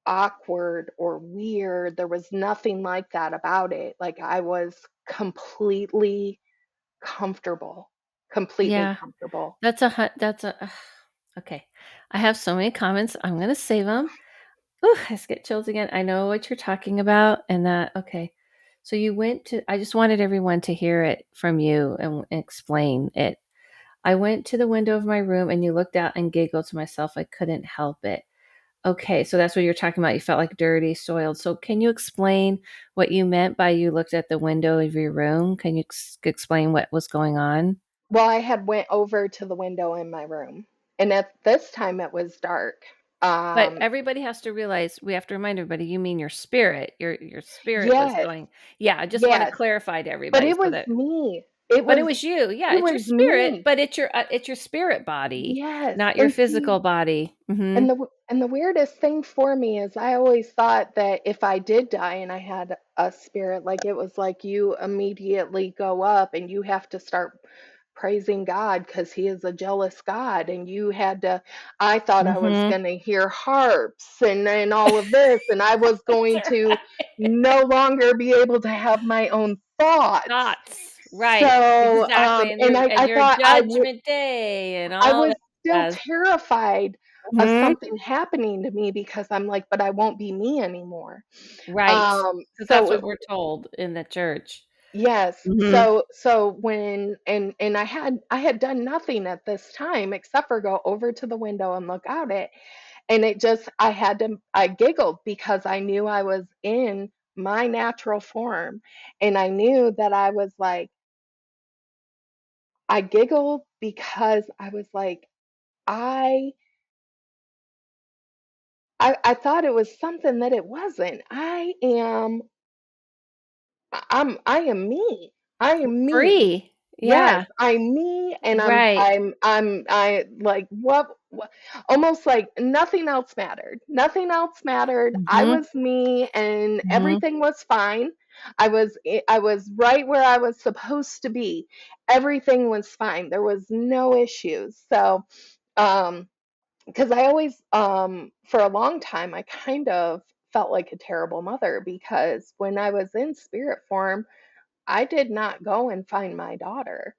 awkward or weird. There was nothing like that about it. Like I was completely comfortable, completely Yeah. comfortable. That's a, okay. I have so many comments. I'm going to save them. Ooh, I just get chills again. I know what you're talking about. And that, okay. So you went to, I just wanted everyone to hear it from you and explain it. I went to the window of my room and you looked out and giggled to myself. I couldn't help it. Okay, so that's what you're talking about. You felt like dirty, soiled. So can you explain what you meant by you looked at the window of your room? Can you explain what was going on? Well, I had went over to the window in my room, and at this time it was dark. But Um, everybody has to realize, we have to remind everybody, you mean your spirit. Your spirit was yes, going. Yeah, I just want to yes, clarify to but everybody it so was that, me. It but it was was you. Yeah, it it's your was spirit, me. but it's your spirit body, Yes, not your and see, physical body. and Mhm. the weirdest thing for me is I always thought that if I did die and I had a spirit, like it was like you immediately go up and you have to start praising God because he is a jealous God, and you had to, I thought I was Mhm. going to hear harps and all of this, and I was going That's to right. no longer be able to have my own thoughts. Thoughts. Right. So, Exactly. And and and I your thought judgment day and I all was that still jazz. terrified of Mhm. something happening to me because I'm like, but I won't be me anymore. Right. Because So that's it what was, we're told in the church. yes. Mhm. So when and I had done nothing at this time except for go over to the window and look out it, and it just I giggled because I knew I was in my natural form, and I knew that I was like I giggled because I was like I I thought it was something that it wasn't. I am me. I am me. Free. Yes, Yeah. I'm me, and Right. I like what almost like nothing else mattered. Nothing else mattered. I Mhm. was me and Mhm. everything was fine. I was right where I was supposed to be. Everything was fine. There was no issues. So, um because I always, for a long time, I kind of felt like a terrible mother because when I was in spirit form, I did not go and find my daughter.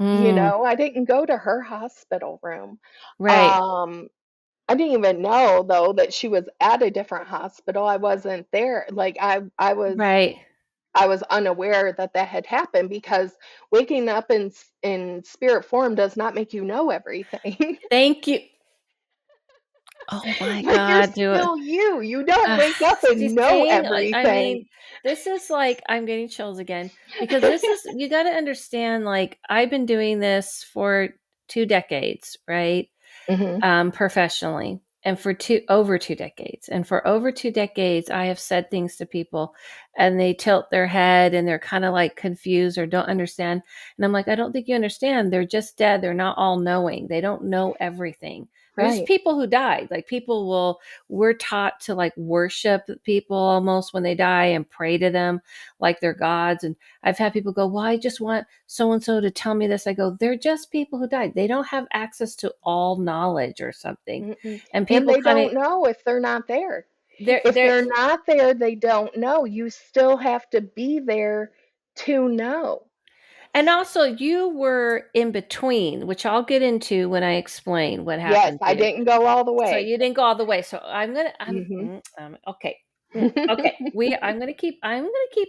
Mm. I didn't go to her hospital room. Right. Um, I didn't even know though that she was at a different hospital. I wasn't there. Like I was Right. I was unaware that that had happened, because waking up in spirit form does not make you know everything. Thank you. Oh my Like, you're God, do it. still you. You don't wake up She's and know saying, I mean, everything. this is like, I'm getting chills again because this is, you got to understand, like, I've been doing this for 2 decades, right? Hmm. Professionally, and for over 2 decades. And for over 2 decades, I have said things to people and they tilt their head and they're kind of like confused or don't understand. And I'm like, I don't think you understand. They're just dead. They're not all knowing. They don't know everything. There's Right. people who died. Like people will, we're taught to like worship people almost when they die and pray to them like they're gods. And I've had people go, well, I just want so and so to tell me this. I go, they're just people who died. They don't have access to all knowledge or something. Mm-mm. And And people they kind of, don't know if they're not there. If they're, they're not there, they don't know. You still have to be there to know. and also you were in between, which I'll get into when I explain what Yes, happened to I you. didn't go all the So way. you didn't go all the way. So Hmm. okay. Okay. I'm going to keep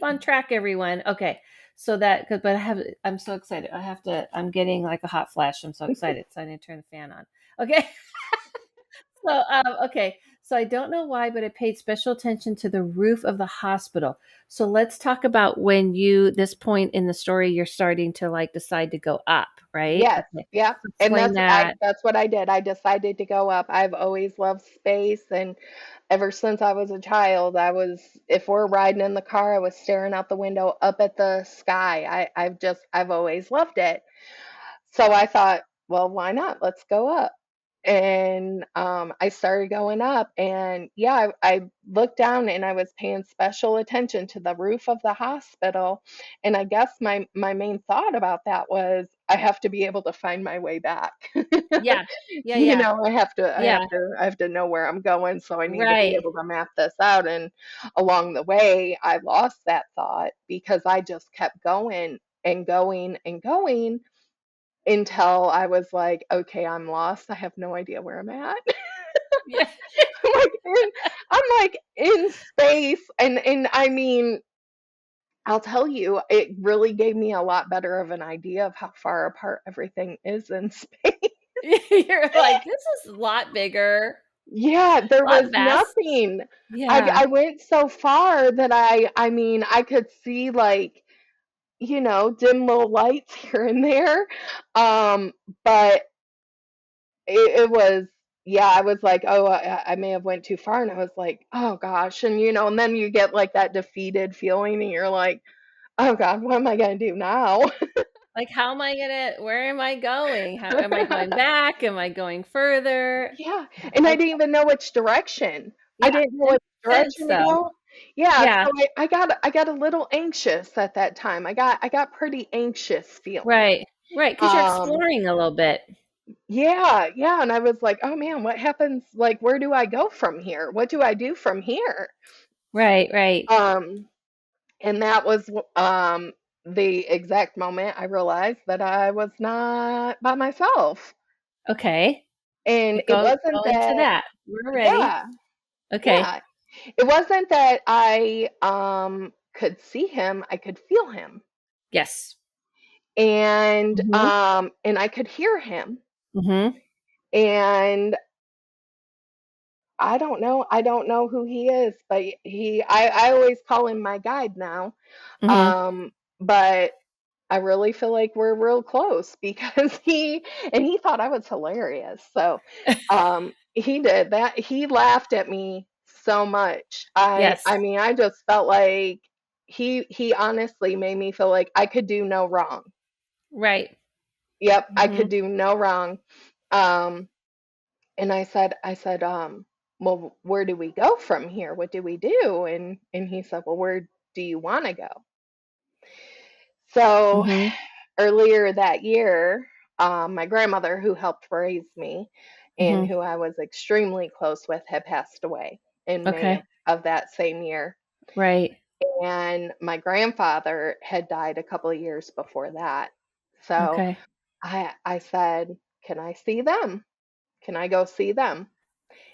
on track, everyone. Okay. So that, cause, but I'm so excited. I'm getting like a hot flash. I'm so excited. So I need to turn the fan on. Okay. Okay. So I don't know why, but I paid special attention to the roof of the hospital. So let's talk about when this point in the story, you're starting to like decide to go up, right? Yes, Okay. yeah, So and explain that. that's what I did. I decided to go up. I've always loved space, and ever since I was a child, if we're riding in the car, I was staring out the window up at the sky. I've always loved it. So I thought, well, why not? Let's go up. And I started going up, and yeah, I looked down and I was paying special attention to the roof of the hospital. And I guess my main thought about that was, I have to be able to find my way back. Yeah. Yeah. Yeah. Yeah. I have to know where I'm going, so I need to be Right. able to map this out. And along the way, I lost that thought because I just kept going and going and going until I was like, okay, I'm lost. I have no idea where I'm at. Yeah. I'm like I'm like in space, and I mean, I'll tell you, it really gave me a lot better of an idea of how far apart everything is in space. You're like, this is a lot bigger, Yeah, there a lot was vast. nothing. Yeah. I went so far that I mean, I could see, like, dim little lights here and there. But it was, yeah, I was like, oh, I may have went too far, and I was like, oh gosh, and and then you get like that defeated feeling, and you're like, oh God, what am I gonna do now? Like, where am I going? How am I going back? Am I going further? Yeah, and I Okay. didn't even know which direction. I Yeah. didn't know It which makes sense direction to though. go. Yeah, Yeah. so I got a little anxious at that time. I got pretty anxious feeling. Right. Right. Because you're Um, exploring a little bit. yeah, yeah, and I was like, oh man, what happens? Like, where do I go from here? What do I do from here? Right. Right. Um, and that was the exact moment I realized that I was not by myself. Okay. And it Go wasn't into that, that. We're ready. yeah, Okay. yeah. It wasn't that I could see him, I could feel him. Yes. And Mhm. and I could hear him. Mhm. And I don't know who he is, but I always call him my guide now. Mhm. Um, but I really feel like we're real close because he thought I was hilarious. So, he did that. He laughed at me so much. Yes. I mean, I just felt like he honestly made me feel like I could do no wrong. Right. Yep, I could Mhm. do no wrong. Um, and I said, well, where do we go from here? What do we do? And he said, well, where do you want to go? So Mhm. earlier that year, my grandmother, who helped raise me and Mhm. who I was extremely close with, had passed away in May Okay. of that same year. Right. And my grandfather had died a couple of years before that. So Okay. I said, can I see them? Can I go see them?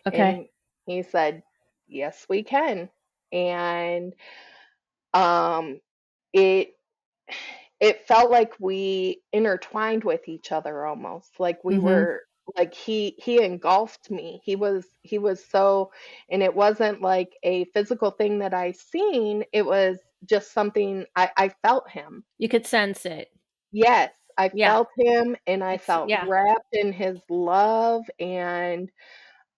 Okay. And he said, yes, we can. And um, it it felt like we intertwined with each other almost. Like we Mhm. were like he engulfed me. He was so, and it wasn't like a physical thing that I seen. It was just something I felt him. You could sense it. Yes, I Yeah. felt him and I It's felt yeah. wrapped in his love, and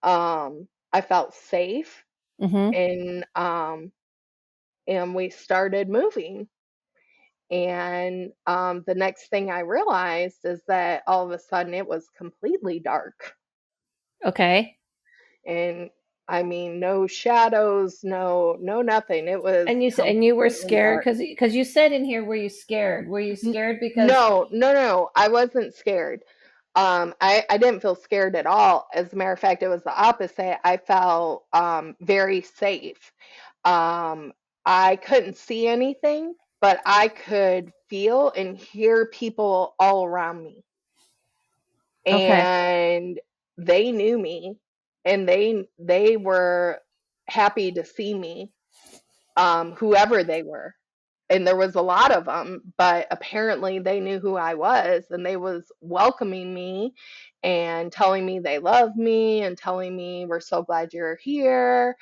I felt safe, Mhm. and we started moving. And the next thing I realized is that all of a sudden it was completely dark. Okay. And I mean, no shadows, no nothing. It was And you were completely scared dark. because you said in here, were you scared? Were you scared because No, no, no, I wasn't scared. I didn't feel scared at all. As a matter of fact, it was the opposite. I felt very safe. Um, I couldn't see anything, but I could feel and hear people all around me. okay. And they knew me, and they were happy to see me, whoever they were. And there was a lot of them, but apparently they knew who I was, and they was welcoming me and telling me they love me and telling me we're so glad you're here.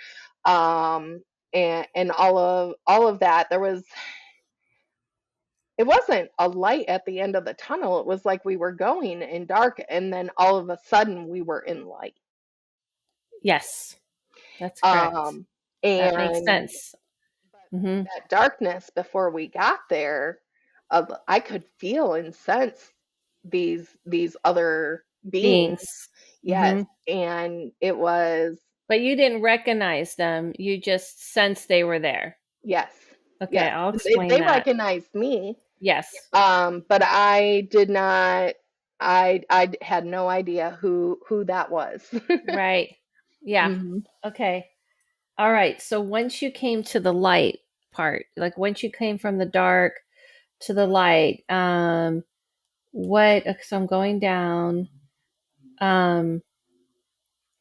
um and all of that. It wasn't a light at the end of the tunnel. It was like we were going in dark, and then all of a sudden we were in light. Yes. That's correct. Um, That makes and sense. but through Mhm. that darkness, before we got there, I could feel and sense these other beings. Beings. Yes, Mhm. and it was, But you didn't recognize them. You just sensed they were there. yes, Okay, yes. I'll They, explain they that. recognized me, Yes. but I did not. I had no idea who that was. Right. Yeah. Hmm. Okay. All right. So once you came to the light part, like once you came from the dark to the light, what, so I'm going down. Um,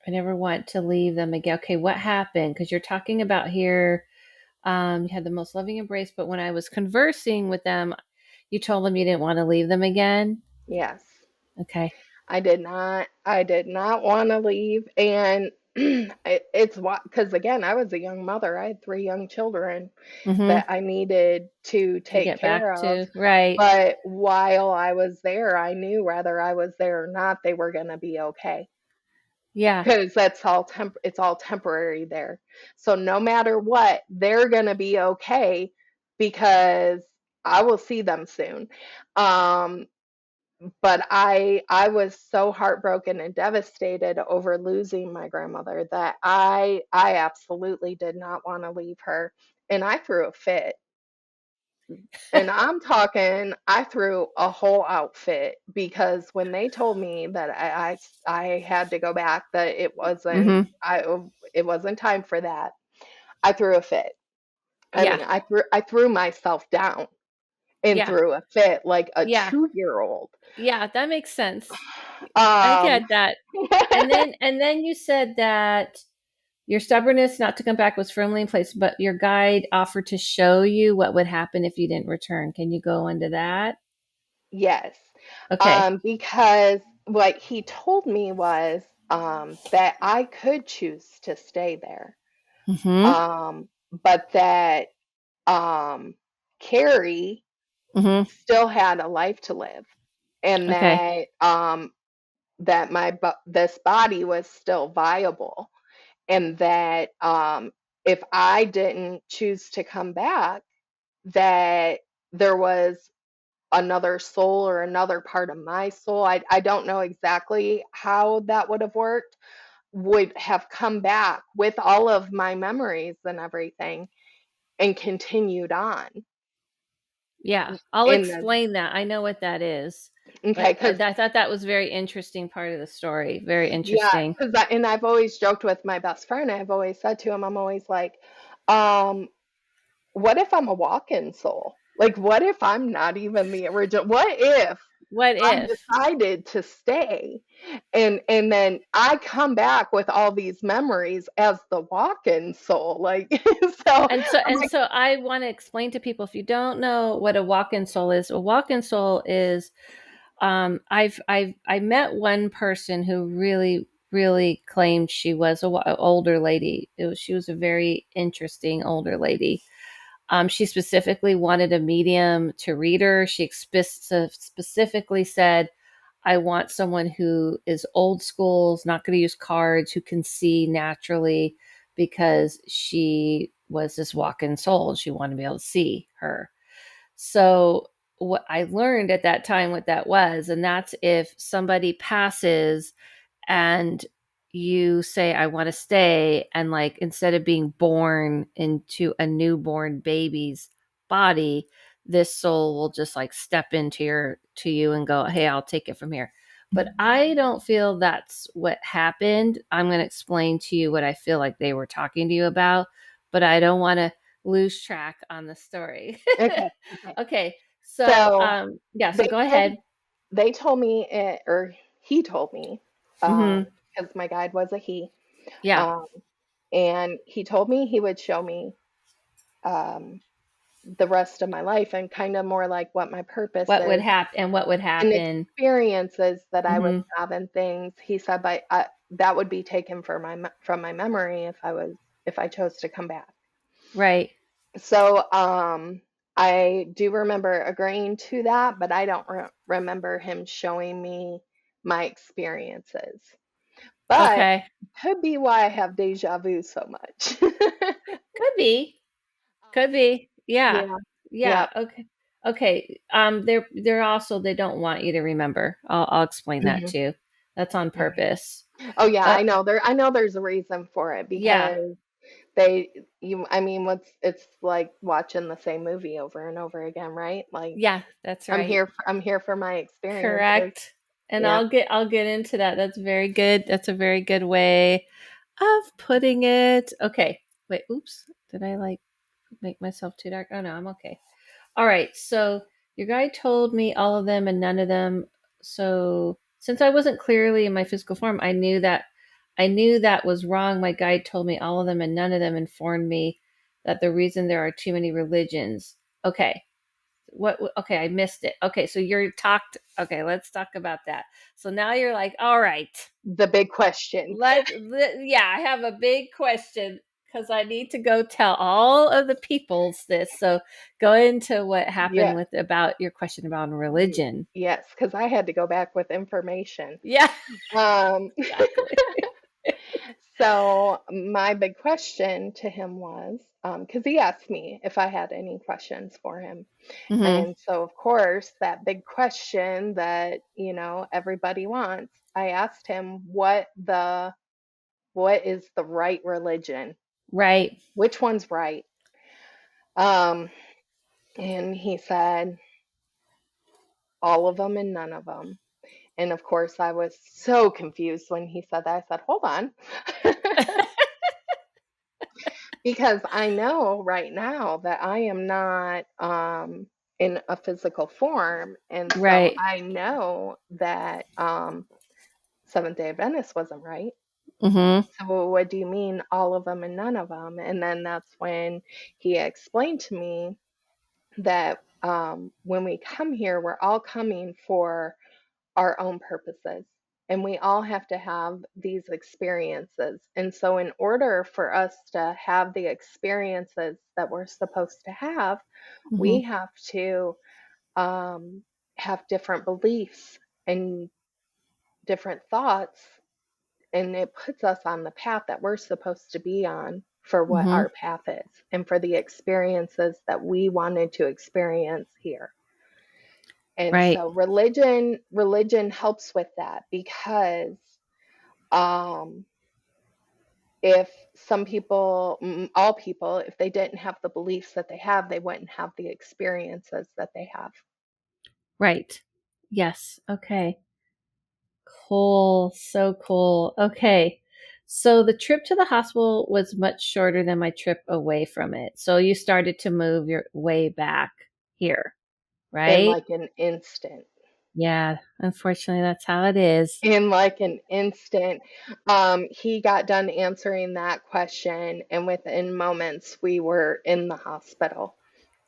I never want to leave them again. Okay, what happened? Because you're talking about here, you had the most loving embrace, but when I was conversing with them, you told them you didn't want to leave them again. Yes. Okay. I did not want to leave, and it's what, because again, I was a young mother. I had three young children that Mm-hmm. I needed to To take get back care of. to, right. But while I was there, I knew whether I was there or not, they were going to be okay, Yeah. because it's all temporary there. So no matter what, they're going to be okay, because I will see them soon. Um, but I was so heartbroken and devastated over losing my grandmother that I absolutely did not want to leave her, and I threw a fit. And I'm talking, I threw a whole outfit, because when they told me that I had to go back, that Mm-hmm. it wasn't time for that, I threw a fit. I Yeah. mean, I threw myself down and Yeah. threw a fit like a Yeah. 2-year-old. Yeah. That makes sense. I Um, get that. And then you said that your stubbornness not to come back was firmly in place, but your guide offered to show you what would happen if you didn't return. Can you go into that? yes. Okay. Because what he told me was, that I could choose to stay there, Mm-hmm. but that, um, Carrie Mm-hmm. still had a life to live, and Okay. that this body was still viable, and that, if I didn't choose to come back, that there was another soul or another part of my soul. I don't know exactly how that would have worked, would have come back with all of my memories and everything, and continued on Yeah. I'll in the, explain that. I know what that is. okay, But because I thought that was very interesting part of the story. Very yeah, interesting. and I've always joked with my best friend. I've always said to him, I'm always like, um, what if I'm a walk-in soul? Like, what if I'm not even the original? What if? What I if? decided to stay. And then I come back with all these memories as the walk-in soul. Like so I'm And like, so I want to explain to people, if you don't know what a walk-in soul is, a walk-in soul is I met one person who really claimed she was a older lady. She was a very interesting older lady. She specifically wanted a medium to read her. She specifically said, I want someone who is old school, is not going to use cards, who can see naturally, because she was this walk-in soul. She wanted to be able to see her. So what I learned at that time what that was, and that's if somebody passes and you say I want to stay, and like instead of being born into a newborn baby's body, this soul will just like step into your to you and go, hey, I'll take it from here. But I don't feel that's what happened. I'm going to explain to you what I feel like they were talking to you about, but I don't want to lose track on the story. okay, okay. Okay, so So yeah, so they go told ahead. they told me or he told me, Mhm. because my guide was a he, Yeah. um, and he told me he would show me um, the rest of my life and kind of more like what my purpose What would is happen and what would and happen? experiences that I would Mhm. have and things. He said, but that would be taken from my memory if I chose to come back. Right. So I do remember agreeing to that, but I don't remember him showing me my experiences. But Okay. could be why I have deja vu so much. Could be. Could be. Yeah. Yeah, Yeah. yep. Okay. Okay. They're also they don't want you to remember. I'll explain that Mhm. too. That's on Okay. purpose. Oh yeah, Uh, I know there's a reason for it yeah. because they you I mean what's it's like watching the same movie over and over again, right? Like Yeah, that's right. I'm here for my experiences. Correct. And Yeah. I'll get into that. That's very good. That's a very good way of putting it. Okay. Wait, oops. Did I like make myself too dark? Oh no, I'm okay. All right. So your guy told me all of them and none of them. So since I wasn't clearly in my physical form, I knew that was wrong. My guide told me all of them and none of them informed me that the reason there are too many religions. Okay. What okay, I missed it. Okay, so you're talked okay, let's talk about that. So now you're like, all right, The big question. yeah, I have a big question because I need to go tell all of the peoples this. So go into what happened Yeah. with about your question about religion. Yes, because I had to go back with information. Yeah, Um, exactly. so my big question to him was, because he asked me if I had any questions for him. Hmm. And so, of course, that big question that, everybody wants, I asked him what is the right religion? Right. Which one's right? Um, and he said all of them and none of them. And of course, I was so confused when he said that. I said, hold on. Because I know right now that I am not in a physical form. And so Right. I know that Seventh day Adventist wasn't right. Hmm. So, what do you mean, all of them and none of them? And then that's when he explained to me that when we come here, we're all coming for our own purposes. And we all have to have these experiences. And so, in order for us to have the experiences that we're supposed to have, Hmm. we have to have different beliefs and different thoughts. And it puts us on the path that we're supposed to be on for what Hmm. our path is and for the experiences that we wanted to experience here. And Right. so religion helps with that because um if some people all people if they didn't have the beliefs that they have, they wouldn't have the experiences that they have. Right. Yes. Okay. Cool. So cool. Okay. So the trip to the hospital was much shorter than my trip away from it. So you started to move your way back here, In right? like an instant. Yeah, unfortunately, that's how it is. in like an instant. He got done answering that question, and within moments, we were in the hospital.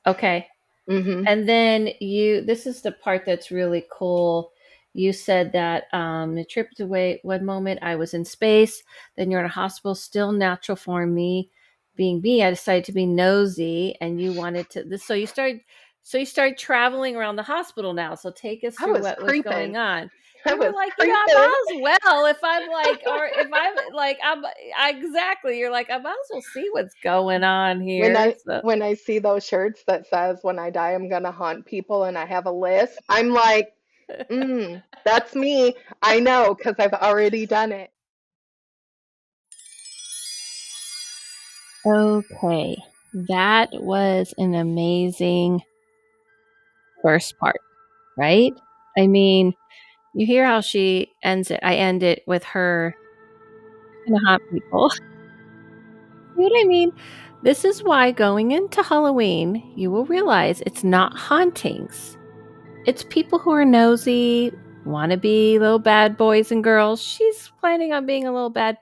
Okay. Hmm. And then this is the part that's really cool. You said that the trip away, one moment I was in space, then you're in a hospital, still natural for me. Being me, I decided to be nosy, and you wanted to. So you started traveling around the hospital now. So take us I through was what was going creeping. on. I You were was like, I creeping. might as well if I'm like, or if I'm like, exactly. You're like, I might as well see what's going on When here. I So when I see those shirts that says when I die I'm gonna haunt people and I have a list, I'm like, that's me. I know because I've already done it. okay, that was an amazing first part, right? I mean, you hear how she ends it. I end it with her gonna haunt people. You know what I mean? This is why going into Halloween, you will realize it's not hauntings. It's people who are nosy, want to be little bad boys and girls. She's planning on being a little bad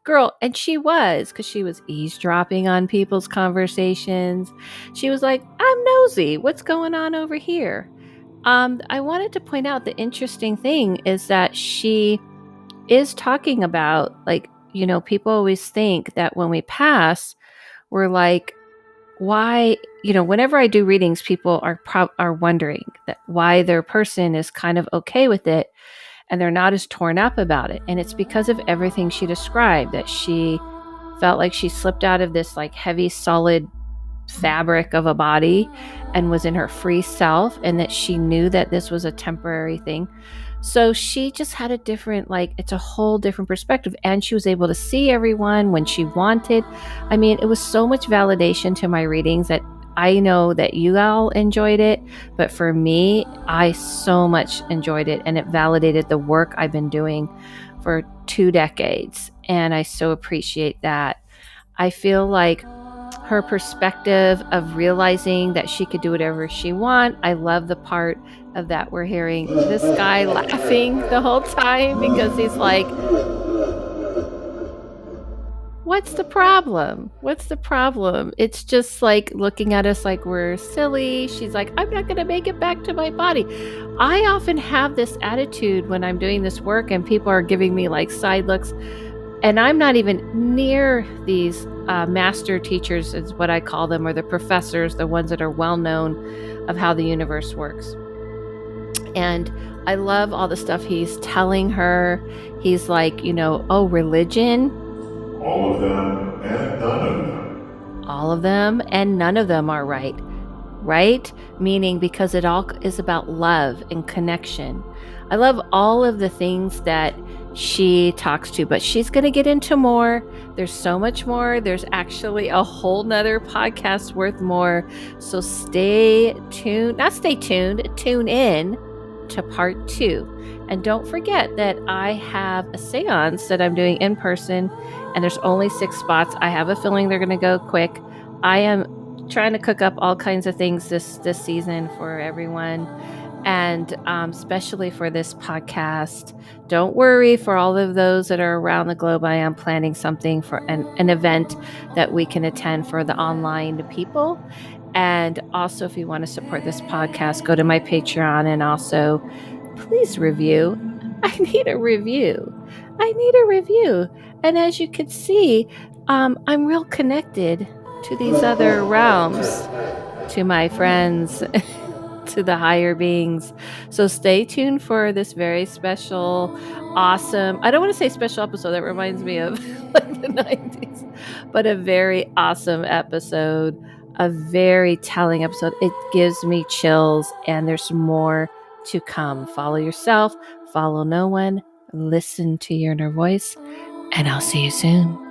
girl, and she was because she was eavesdropping on people's conversations. She was like, I'm nosy. What's going on over here? I wanted to point out the interesting thing is that she is talking about, like, people always think that when we pass, we're like, why, whenever I do readings, people are wondering that why their person is kind of okay with it and they're not as torn up about it. And it's because of everything she described, that she felt like she slipped out of this like heavy solid fabric of a body and was in her free self, and that she knew that this was a temporary thing. So she just had a different, like, it's a whole different perspective. And she was able to see everyone when she wanted. I mean, it was so much validation to my readings that I know that you all enjoyed it. But for me, I so much enjoyed it. And it validated the work I've been doing for 2 decades. And I so appreciate that. I feel like her perspective of realizing that she could do whatever she want. I love the part of that we're hearing this guy laughing the whole time because he's like, what's the problem? What's the problem? It's just like looking at us like we're silly. She's like, I'm not going to make it back to my body. I often have this attitude when I'm doing this work and people are giving me like side looks. And I'm not even near these master teachers, is what I call them, or the professors, the ones that are well known of how the universe works. And I love all the stuff he's telling her. He's like, oh, religion, All of them and none of them. all of them and none of them are right. Right? Meaning because it all is about love and connection. I love all of the things that she talks to, but she's going to get into more. There's so much more. There's actually a whole nother podcast worth more. So stay tuned, not stay tuned, tune in to part 2. And don't forget that I have a seance that I'm doing in person, and there's only 6 spots. I have a feeling they're going to go quick. I am trying to cook up all kinds of things this season for everyone, and especially for this podcast. Don't worry, for all of those that are around the globe, I am planning something for an event that we can attend for the online people. And also, if you want to support this podcast, go to my Patreon, and also please review. I need a review. I need a review. And as you can see, I'm real connected to these other realms, to my friends, to the higher beings. So stay tuned for this very special, awesome, I don't want to say special episode, that reminds me of like the 90s, but a very awesome episode, a very telling episode. It gives me chills, and there's more to come. Follow yourself, follow no one, listen to your inner voice, and I'll see you soon.